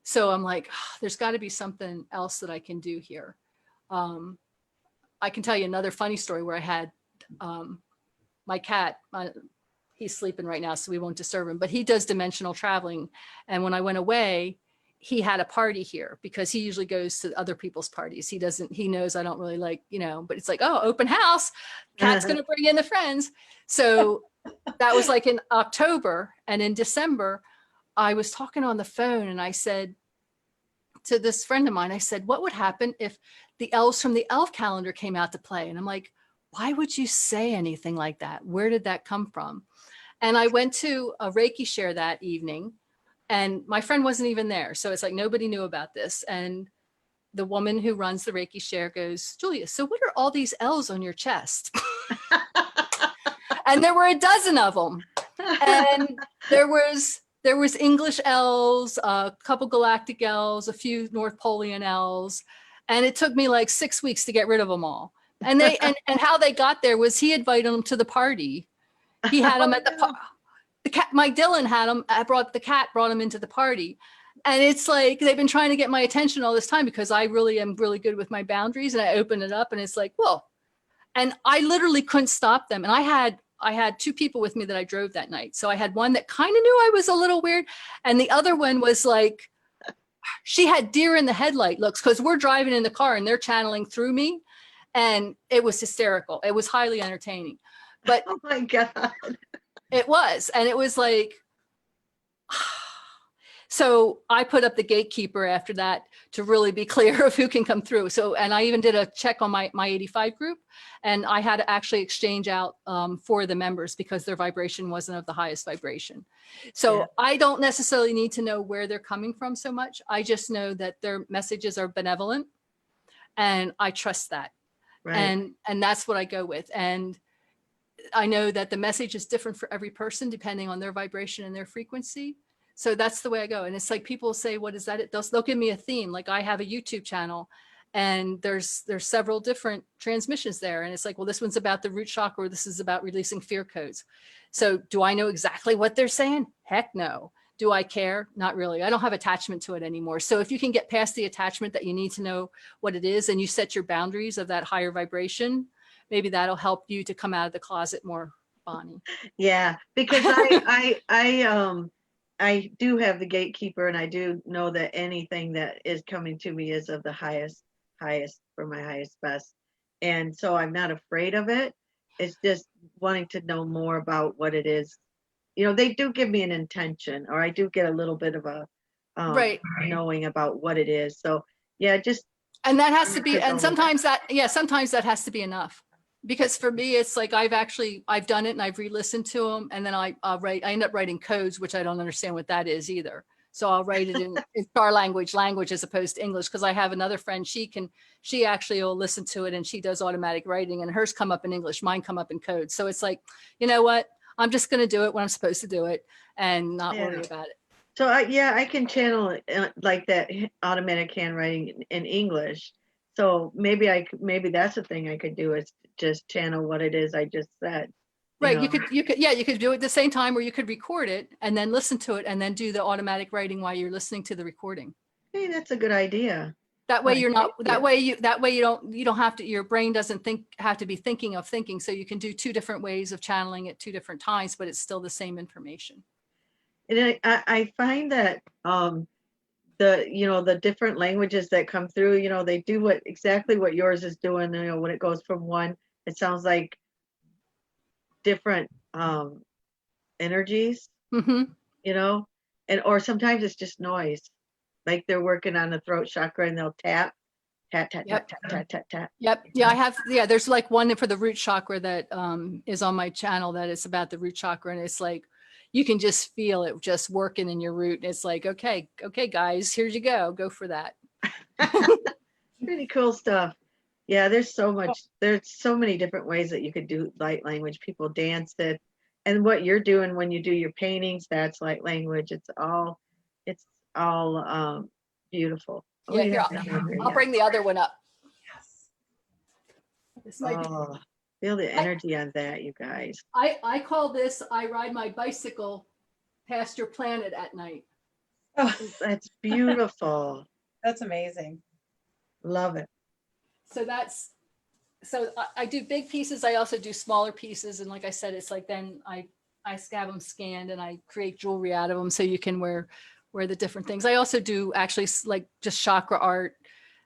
Speaker 1: So I'm like, oh, there's got to be something else that I can do here. I can tell you another funny story where I had my cat, he's sleeping right now, so we won't disturb him, but he does dimensional traveling. And when I went away, he had a party here, because he usually goes to other people's parties. He knows I don't really like, but it's like, oh, open house, cat's going to bring in the friends. So that was like in October. And in December, I was talking on the phone, and I said to this friend of mine, I said, what would happen if the elves from the elf calendar came out to play? And I'm like, why would you say anything like that? Where did that come from? And I went to a Reiki share that evening, and my friend wasn't even there. So it's like, nobody knew about this. And the woman who runs the Reiki share goes, Julia, so what are all these elves on your chest? And there were a dozen of them. And there was English elves, a couple galactic elves, a few North Polian elves. And it took me like 6 weeks to get rid of them all. And they, and how they got there was he invited them to the party. He had them at the cat, Mike Dillon had them, brought them into the party. And it's like, they've been trying to get my attention all this time, because I really am really good with my boundaries. And I open it up, and it's like, whoa. And I literally couldn't stop them. And I had two people with me that I drove that night. So I had one that kind of knew I was a little weird. And the other one was like, she had deer in the headlight looks, because we're driving in the car and they're channeling through me. And it was hysterical. It was highly entertaining. But
Speaker 2: oh my God.
Speaker 1: It was. And it was like, so I put up the gatekeeper after that to really be clear of who can come through. So, and I even did a check on my 85 group, and I had to actually exchange out for the members, because their vibration wasn't of the highest vibration. So yeah. I don't necessarily need to know where they're coming from so much. I just know that their messages are benevolent. And I trust that.
Speaker 2: Right.
Speaker 1: And that's what I go with. And I know that the message is different for every person depending on their vibration and their frequency. So that's the way I go. And it's like people say, what is that? They'll give me a theme. Like I have a YouTube channel and there's several different transmissions there. And it's like, well, this one's about the root chakra, or this is about releasing fear codes. So do I know exactly what they're saying? Heck no. Do I care? Not really. I don't have attachment to it anymore. So if you can get past the attachment that you need to know what it is, and you set your boundaries of that higher vibration, maybe that'll help you to come out of the closet more, Bonnie.
Speaker 2: Yeah, because I do have the gatekeeper, and I do know that anything that is coming to me is of the highest for my highest best. And so I'm not afraid of it. It's just wanting to know more about what it is. They do give me an intention, or I do get a little bit of a
Speaker 1: Right.
Speaker 2: knowing about what it is. So yeah, just.
Speaker 1: And that has to be, and sometimes that has to be enough. Because for me, it's like I've done it and I've re-listened to them, and then I end up writing codes, which I don't understand what that is either. So I'll write it in star language as opposed to English, because I have another friend, she actually will listen to it, and she does automatic writing, and hers come up in English, mine come up in code. So it's like, you know what? I'm just going to do it when I'm supposed to do it and not worry about it.
Speaker 2: So I can channel it like that automatic handwriting in English. So maybe that's a thing I could do, is just channel what it is I just said.
Speaker 1: Right. You could do it at the same time, or you could record it and then listen to it and then do the automatic writing while you're listening to the recording.
Speaker 2: Hey, that's a good idea.
Speaker 1: That way you don't have to, your brain doesn't have to be thinking. So you can do two different ways of channeling at two different times, but it's still the same information.
Speaker 2: And I find that the different languages that come through, they do exactly what yours is doing. When it goes from one, it sounds like different energies, or sometimes it's just noise. Like they're working on the throat chakra and they'll tap, tap, tap, tap, tap, tap, tap, tap.
Speaker 1: Yep. Yeah, there's like one for the root chakra that is on my channel that is about the root chakra. And it's like, you can just feel it just working in your root. It's like, okay, guys, here you go for that.
Speaker 2: Pretty cool stuff. Yeah, there's so many different ways that you could do light language. People dance it. And what you're doing when you do your paintings, that's light language. It's all beautiful.
Speaker 1: Yeah, here, I'll bring the other one up.
Speaker 3: Yes.
Speaker 2: Feel the energy on that, you guys.
Speaker 1: I call this, I ride my bicycle past your planet at night.
Speaker 2: Oh, that's beautiful.
Speaker 3: That's amazing.
Speaker 2: Love it.
Speaker 1: So I do big pieces. I also do smaller pieces. And like I said, it's like, then I have them scanned and I create jewelry out of them so you can wear the different things. I also do actually like just chakra art.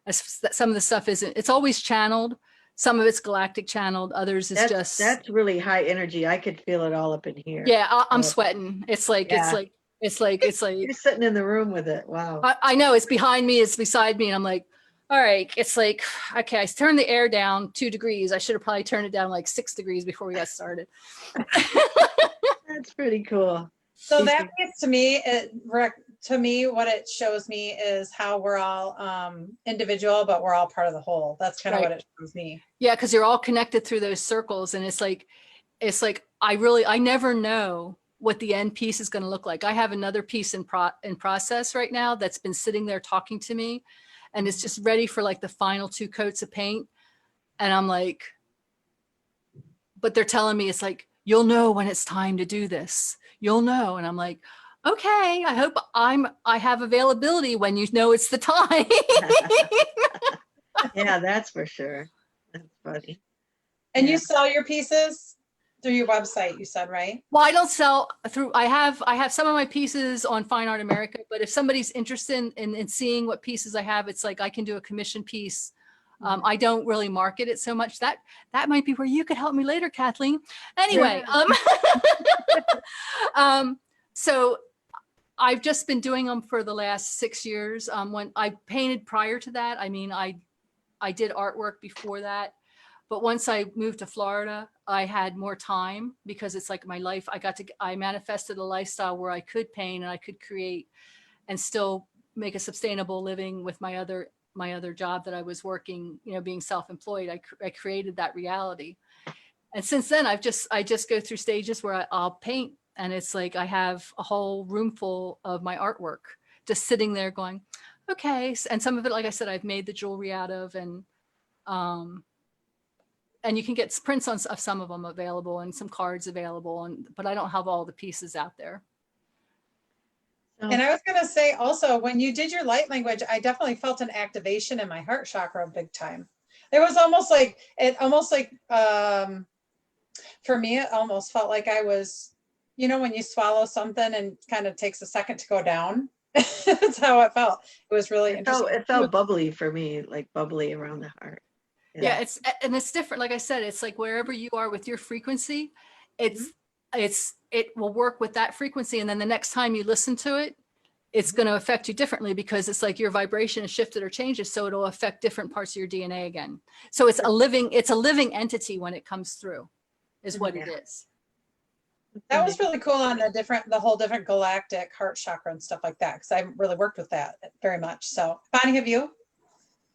Speaker 1: Some of the stuff it's always channeled. Some of it's galactic channeled. Others is
Speaker 2: that's really high energy. I could feel it all up in here.
Speaker 1: Yeah, I'm sweating. It's like
Speaker 2: you're sitting in the room with it. Wow.
Speaker 1: I know it's behind me. It's beside me. And I'm like, all right. It's like, okay, I turned the air down 2 degrees. I should have probably turned it down like 6 degrees before we got started.
Speaker 2: That's pretty cool.
Speaker 3: So that gets to me, what it shows me is how we're all individual, but we're all part of the whole. That's kind of what it shows me. Yeah,
Speaker 1: because you're all connected through those circles. And it's like I never know what the end piece is going to look like. I have another piece in process right now that's been sitting there talking to me, and it's just ready for like the final 2 coats of paint. And I'm like, but they're telling me, it's like, you'll know when it's time to do this. You'll know. And I'm like, okay, I hope I have availability when you know it's the time.
Speaker 2: Yeah, that's for sure. That's funny.
Speaker 3: And you sell your pieces through your website, you said, right?
Speaker 1: Well, I don't sell through, I have some of my pieces on Fine Art America, but if somebody's interested in seeing what pieces I have, it's like I can do a commission piece. I don't really market it so much. That might be where you could help me later, Kathleen. Anyway, so I've just been doing them for the last 6 years. When I painted prior to that, I mean, I did artwork before that. But once I moved to Florida, I had more time because it's like my life. I manifested a lifestyle where I could paint and I could create and still make a sustainable living with my other my other job that I was working, being self-employed. I created that reality. And since then I just go through stages where I'll paint, and it's like I have a whole room full of my artwork just sitting there going, okay. And some of it, like I said, I've made the jewelry out of, and you can get prints of some of them available and some cards available, but I don't have all the pieces out there.
Speaker 3: And I was going to say also, when you did your light language, I definitely felt an activation in my heart chakra big time. It was almost like, for me, it almost felt like I was, when you swallow something and kind of takes a second to go down. That's how it felt. It was really interesting.
Speaker 2: It felt bubbly for me, like bubbly around the heart.
Speaker 1: Yeah, it's different. Like I said, it's like wherever you are with your frequency, it will work with that frequency. And then the next time you listen to it, it's going to affect you differently, because it's like your vibration is shifted or changes. So it'll affect different parts of your DNA again. So it's a living entity when it comes through, is what it is.
Speaker 3: That was really cool on the whole different galactic heart chakra and stuff like that, because I haven't really worked with that very much. So Bonnie, have you?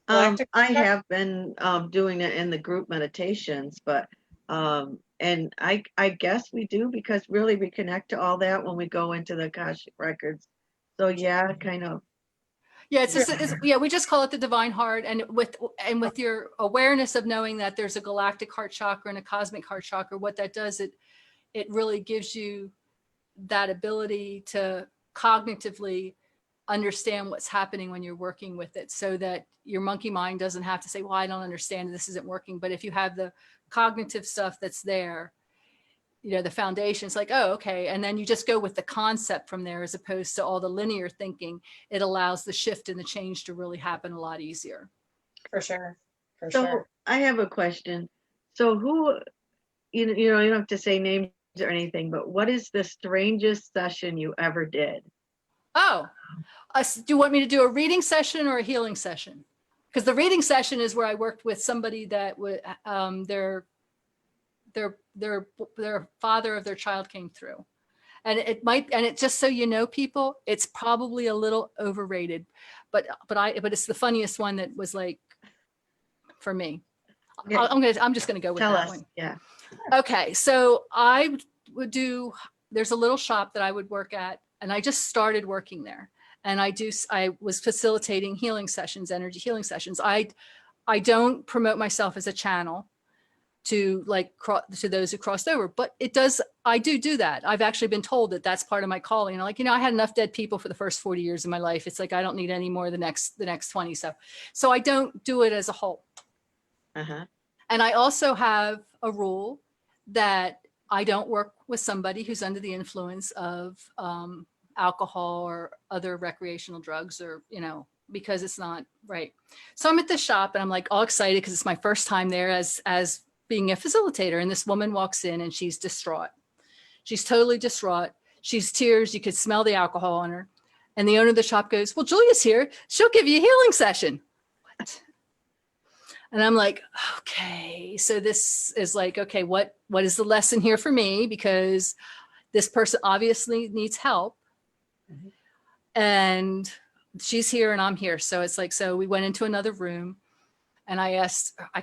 Speaker 2: I have been doing it in the group meditations, but and I guess we do, because really we connect to all that when we go into the Akashic records. So yeah, kind of.
Speaker 1: Yeah, we just call it the divine heart, and with your awareness of knowing that there's a galactic heart chakra and a cosmic heart chakra, what that does, it really gives you that ability to cognitively understand what's happening when you're working with it, so that your monkey mind doesn't have to say, well, I don't understand, this isn't working. But if you have the cognitive stuff that's there, the foundation's like, oh, okay. And then you just go with the concept from there, as opposed to all the linear thinking. It allows the shift and the change to really happen a lot easier.
Speaker 3: For sure.
Speaker 2: So I have a question. So who, you don't have to say names or anything, but what is the strangest session you ever did?
Speaker 1: Oh, do you want me to do a reading session or a healing session? Because the reading session is where I worked with somebody that would, their father of their child came through, and it just so you know, people, it's probably a little overrated, but it's the funniest one that was like, for me. Okay. I'm just gonna go with that one.
Speaker 2: Yeah.
Speaker 1: Okay, so I would there's a little shop that I would work at, and I just started working there. And I was facilitating healing sessions, energy healing sessions. I don't promote myself as a channel to to those who crossed over, but I do that. I've actually been told that that's part of my calling. I had enough dead people for the first 40 years of my life. It's like, I don't need any more the next 20. So I don't do it as a whole.
Speaker 2: Uh-huh.
Speaker 1: And I also have a rule that I don't work with somebody who's under the influence of alcohol or other recreational drugs, or, because it's not right. So I'm at the shop and I'm like all excited because it's my first time there as being a facilitator. And this woman walks in and she's distraught. She's totally distraught. She's tears. You could smell the alcohol on her. And the owner of the shop goes, well, Julia's here. She'll give you a healing session. What? And I'm like, okay. So this is like, okay, what is the lesson here for me? Because this person obviously needs help. Mm-hmm. And she's here and I'm here. So it's like, so we went into another room and I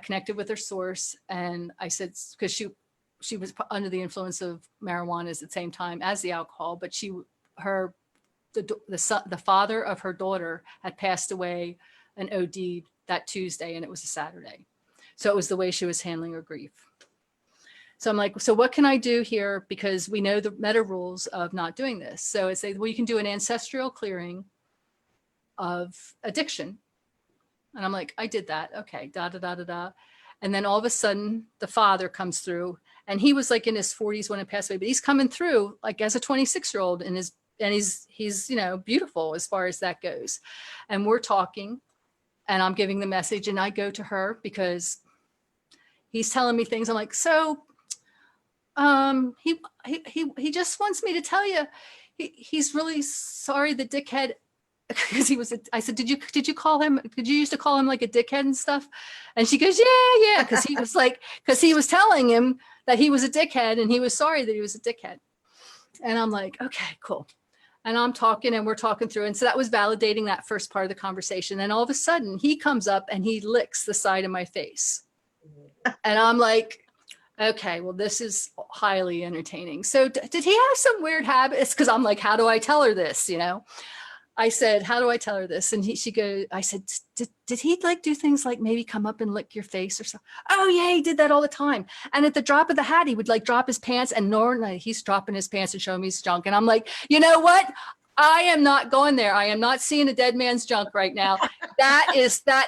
Speaker 1: connected with her source. And I said, because she was under the influence of marijuana at the same time as the alcohol, but the father of her daughter had passed away and OD'd that Tuesday, and it was a Saturday. So it was the way she was handling her grief. So I'm like, so what can I do here? Because we know the meta rules of not doing this. So it's like, well, you can do an ancestral clearing of addiction. And I'm like, I did that. Okay, And then all of a sudden the father comes through, and he was like in his 40s when it passed away, but he's coming through like as a 26-year-old and he's beautiful as far as that goes. And we're talking and I'm giving the message, and I go to her because he's telling me things. I'm like, so he just wants me to tell you he's really sorry, the dickhead, because I said, did you call him, did you used to call him like a dickhead and stuff? And she goes, yeah. Because he was telling him that he was a dickhead and he was sorry that he was a dickhead. And I'm like, okay, cool. And I'm talking and we're talking through. And so that was validating that first part of the conversation. And all of a sudden he comes up and he licks the side of my face. And I'm like, okay, well, this is highly entertaining. So did he have some weird habits? Because I'm like, how do I tell her this? You know, I said, how do I tell her this? And she goes, I said, did he like do things like maybe come up and lick your face or something? Oh yeah, he did that all the time. And at the drop of the hat, he would like drop his pants, and normally he's dropping his pants and showing me his junk. And I'm like, you know what? I am not going there. I am not seeing a dead man's junk right now. That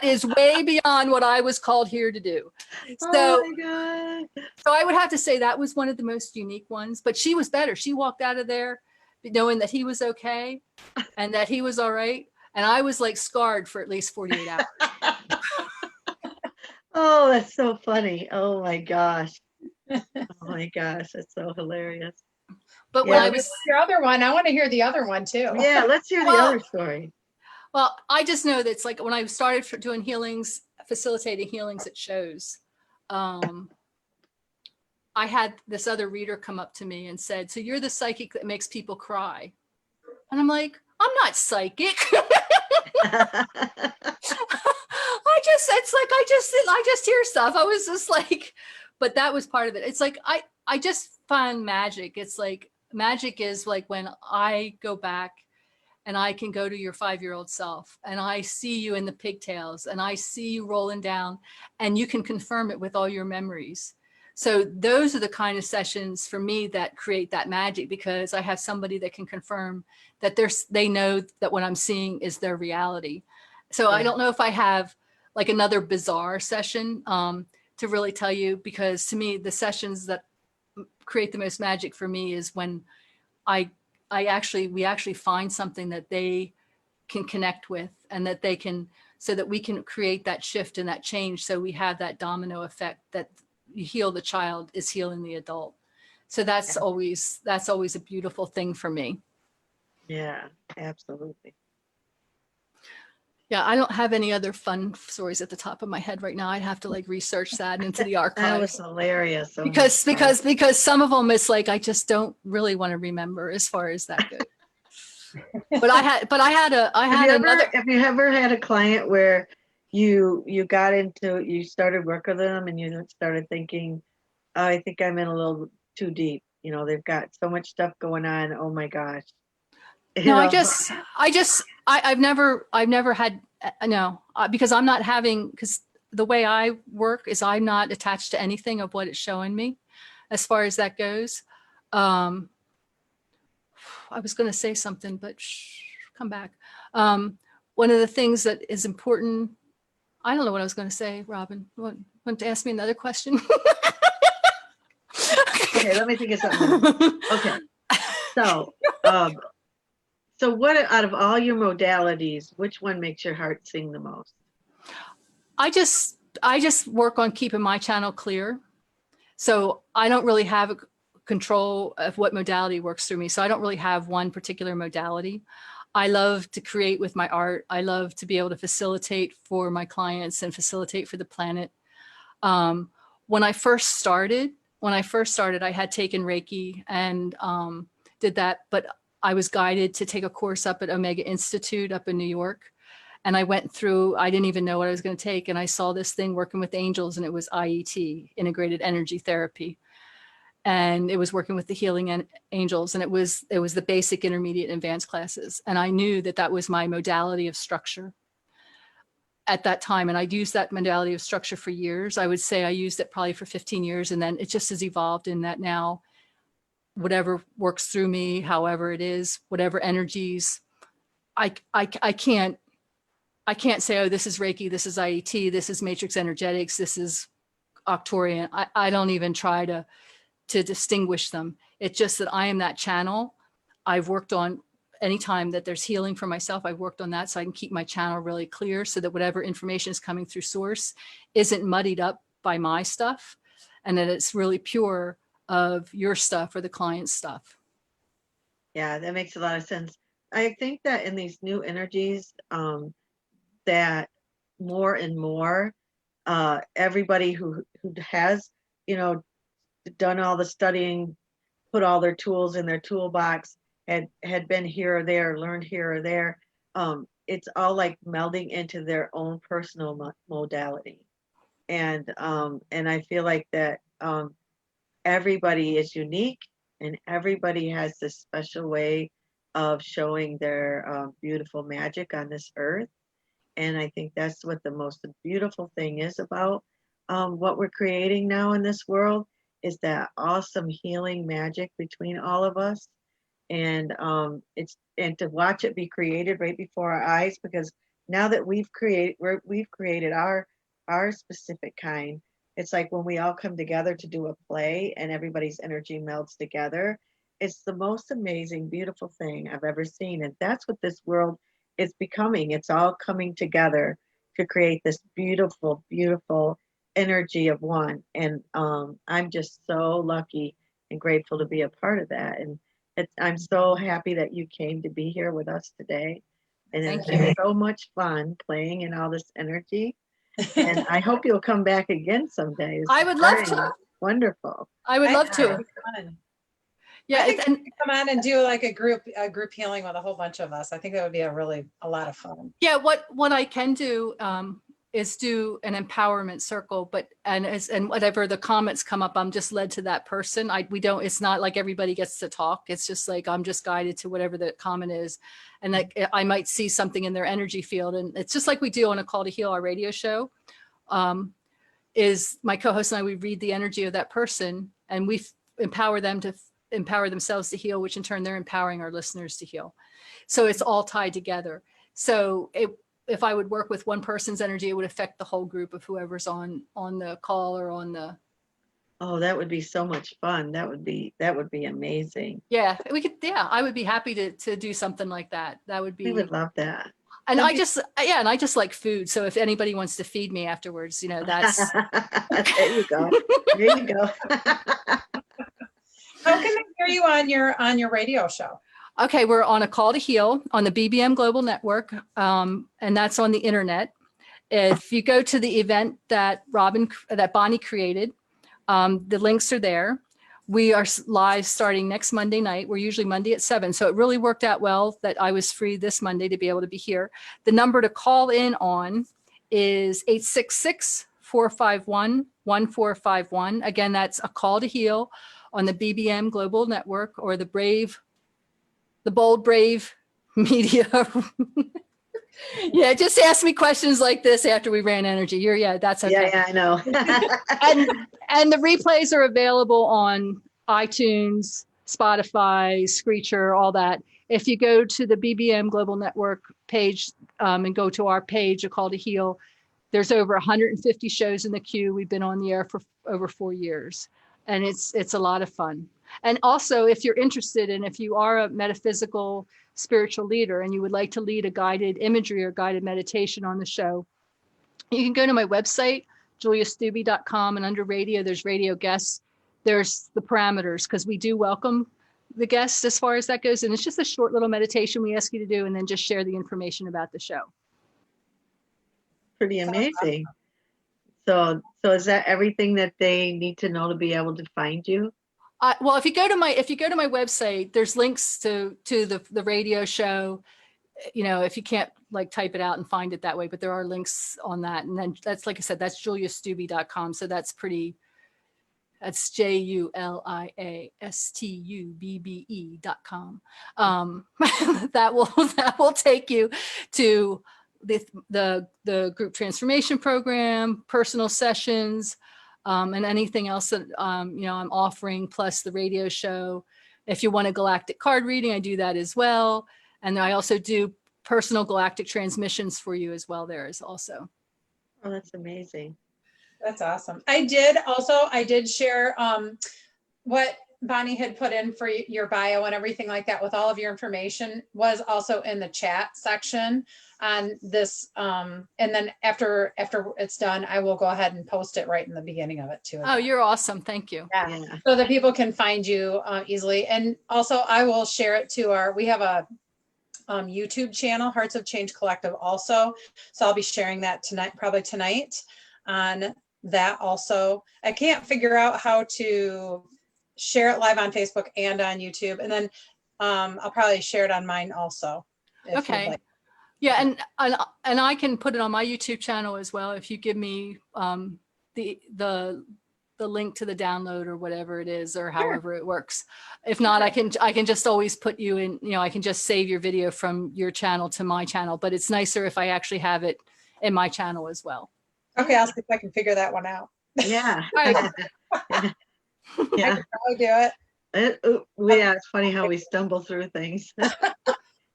Speaker 1: is way beyond what I was called here to do. So,
Speaker 2: oh my God.
Speaker 1: so I would have to say that was one of the most unique ones, but she was better. She walked out of there knowing that he was okay and that he was all right. And I was like scarred for at least 48 hours.
Speaker 2: Oh, that's so funny. Oh my gosh. Oh my gosh, that's so hilarious.
Speaker 1: But
Speaker 2: Yeah,
Speaker 1: when I was,
Speaker 3: Your other one, I want to hear the other one too.
Speaker 2: Yeah, let's hear the
Speaker 1: Well,
Speaker 2: other story.
Speaker 1: well, I just know that it's like when I started doing healings, facilitating healings at shows, I had this other reader come up to me and said, so you're the psychic that makes people cry. And I'm like, I'm not psychic. I just hear stuff. I was just like, but that was part of it. It's like, I just find magic. It's like, magic is like when I go back and I can go to your 5-year-old self and I see you in the pigtails and I see you rolling down and you can confirm it with all your memories. So those are the kind of sessions for me that create that magic, because I have somebody that can confirm that they know that what I'm seeing is their reality. So I don't know if I have like another bizarre session to really tell you, because to me, the sessions that create the most magic for me is when we actually find something that they can connect with and that they can, so that we can create that shift and that change. So we have that domino effect that you heal the child is healing the adult. So that's always a beautiful thing for me.
Speaker 2: Yeah, absolutely.
Speaker 1: Yeah, I don't have any other fun stories at the top of my head right now. I'd have to like research that into the
Speaker 2: That was
Speaker 1: archives.
Speaker 2: hilarious. Oh my
Speaker 1: Because some of them it's like I just don't really want to remember as far as that goes. But I had another.
Speaker 2: Have you ever had a client where you started working with them and you started thinking, oh, I think I'm in a little too deep. You know, they've got so much stuff going on. Oh my gosh.
Speaker 1: No, I've never had, no, because I'm not having, because the way I work is I'm not attached to anything of what it's showing me as far as that goes. I was going to say something, but come back. One of the things that is important, I don't know what I was going to say, Robin. Want to ask me another question?
Speaker 2: Okay, let me think of something. Okay. So what out of all your modalities, which one makes your heart sing the most?
Speaker 1: I just work on keeping my channel clear. So I don't really have control of what modality works through me. So I don't really have one particular modality. I love to create with my art. I love to be able to facilitate for my clients and facilitate for the planet. When I first started, I had taken Reiki and did that, but I was guided to take a course up at Omega Institute up in New York. And I went through, I didn't even know what I was going to take. And I saw this thing working with angels, and it was IET, integrated energy therapy. And it was working with the healing angels. And it was the basic, intermediate, and advanced classes. And I knew that that was my modality of structure at that time. And I'd used that modality of structure for years. I would say I used it probably for 15 years. And then it just has evolved in that now, whatever works through me, however it is, whatever energies, I can't say, oh, this is Reiki, this is IET, this is matrix energetics, this is Octorian. I don't even try to distinguish them. It's just that I am that channel. I've worked on, anytime that there's healing for myself, I've worked on that so I can keep my channel really clear so that whatever information is coming through source isn't muddied up by my stuff, and that it's really pure of your stuff or the client's stuff.
Speaker 2: Yeah, that makes a lot of sense. I think that in these new energies, that more and more, everybody who has, done all the studying, put all their tools in their toolbox, had been here or there, learned here or there, it's all like melding into their own personal modality. And I feel like that everybody is unique, and everybody has this special way of showing their beautiful magic on this earth. And I think that's what the most beautiful thing is about what we're creating now in this world, is that awesome healing magic between all of us. And and to watch it be created right before our eyes, because now that we've created our specific kind, it's like when we all come together to do a play and everybody's energy melds together. It's the most amazing, beautiful thing I've ever seen. And that's what this world is becoming. It's all coming together to create this beautiful, beautiful energy of one. And I'm just so lucky and grateful to be a part of that. And I'm so happy that you came to be here with us today. And it's been so much fun playing in all this energy. And I hope you'll come back again someday.
Speaker 1: I would love to.
Speaker 2: Wonderful.
Speaker 1: I would love to.
Speaker 3: Yeah, I think come on and do like a group healing with a whole bunch of us. I think that would be a lot of fun.
Speaker 1: Yeah, what I can do is do an empowerment circle, and whatever the comments come up, I'm just led to that person. It's not like everybody gets to talk. It's just like I'm just guided to whatever the comment is, and like I might see something in their energy field, and it's just like we do on A Call to Heal, our radio show. Is my co-host and I, we read the energy of that person, and we empower them to empower themselves to heal, which in turn they're empowering our listeners to heal. So it's all tied together. So if I would work with one person's energy, it would affect the whole group of whoever's on the call or on the.
Speaker 2: Oh, that would be so much fun. That would be amazing.
Speaker 1: Yeah, we could. Yeah, I would be happy to do something like that. That would be.
Speaker 2: We would love that.
Speaker 1: And I just like food. So if anybody wants to feed me afterwards, that's.
Speaker 2: There you go. There you go.
Speaker 3: How can they hear you on your radio show?
Speaker 1: Okay, we're on A Call to Heal on the BBM Global Network, and that's on the internet. If you go to the event that Bonnie created, the links are there. We are live starting next Monday night. We're usually Monday at 7. So it really worked out well that I was free this Monday to be able to be here. The number to call in on is 866-451-1451. Again, that's A Call to Heal on the BBM Global Network, or the Bold Brave Media. Yeah, just ask me questions like this after we ran energy. That's okay.
Speaker 2: Yeah, I know.
Speaker 1: and the replays are available on iTunes, Spotify, Screecher, all that. If you go to the BBM Global Network page and go to our page, A Call to Heal, there's over 150 shows in the queue. We've been on the air for over 4 years, and it's a lot of fun. And also, if you're interested in, if you are a metaphysical spiritual leader and you would like to lead a guided imagery or guided meditation on the show, you can go to my website, juliastubbe.com, and under radio, there's radio guests. There's the parameters, because we do welcome the guests as far as that goes. And it's just a short little meditation we ask you to do, and then just share the information about the show.
Speaker 2: Pretty amazing. So is that everything that they need to know to be able to find you?
Speaker 1: Well, if you go to my website, there's links to the radio show. If you can't like type it out and find it that way, but there are links on that. And then that's, like I said, that's juliastubbe.com. So that's JuliaStubbe.com. That will take you to the group transformation program, personal sessions, and anything else that I'm offering, plus the radio show. If you want a galactic card reading, I do that as well. And I also do personal galactic transmissions for you as well. There is also.
Speaker 2: Oh, that's amazing.
Speaker 3: That's awesome. I did share what Bonnie had put in for your bio and everything like that, with all of your information, was also in the chat section on this. And then after it's done, I will go ahead and post it right in the beginning of it too.
Speaker 1: Oh, you're awesome. Thank you.
Speaker 3: Yeah. So that people can find you easily. And also I will share it to we have a YouTube channel, Hearts of Change Collective also. So I'll be sharing that probably tonight on that also. I can't figure out how to share it live on Facebook and on YouTube. And then I'll probably share it on mine also. If you'd
Speaker 1: Okay.
Speaker 3: like.
Speaker 1: Yeah, and I can put it on my YouTube channel as well if you give me the link to the download or whatever it is, or however it works. If not, I can just always put you in, I can just save your video from your channel to my channel, but it's nicer if I actually have it in my channel as well.
Speaker 3: Okay, I'll see if I can figure that one out.
Speaker 2: Yeah.
Speaker 1: All right.
Speaker 3: I
Speaker 2: Yeah.
Speaker 3: can probably do it.
Speaker 2: Yeah, it's funny how we stumble through things.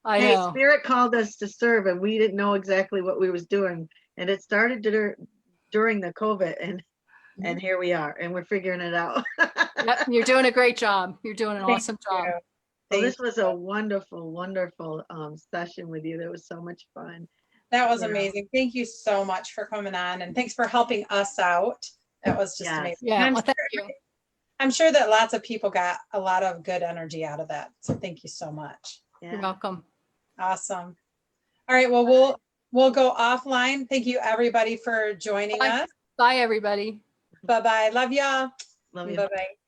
Speaker 1: I
Speaker 2: Hey,
Speaker 1: know.
Speaker 2: Spirit called us to serve, and we didn't know exactly what we was doing. And it started during the COVID, and here we are, and we're figuring it out.
Speaker 1: Yep, you're doing a great job. You're doing an awesome job.
Speaker 3: You.
Speaker 2: Well,
Speaker 3: Thank
Speaker 2: this was a
Speaker 3: you.
Speaker 2: wonderful, wonderful session with you. That was so much fun.
Speaker 3: That was
Speaker 2: Yeah.
Speaker 3: amazing. Thank you so much for coming on, and thanks for helping us out. That was just
Speaker 2: Yes.
Speaker 3: amazing.
Speaker 1: Yeah,
Speaker 3: And
Speaker 1: well, thank you.
Speaker 3: I'm sure that lots of people got a lot of good energy out of that. So thank you so much.
Speaker 1: You're
Speaker 2: Yeah.
Speaker 1: welcome.
Speaker 3: Awesome. All right. Well, we'll go offline. Thank you everybody for joining
Speaker 1: Bye.
Speaker 3: us.
Speaker 1: Bye, everybody.
Speaker 3: Bye-bye. Love y'all.
Speaker 2: Love you.
Speaker 3: Bye-bye.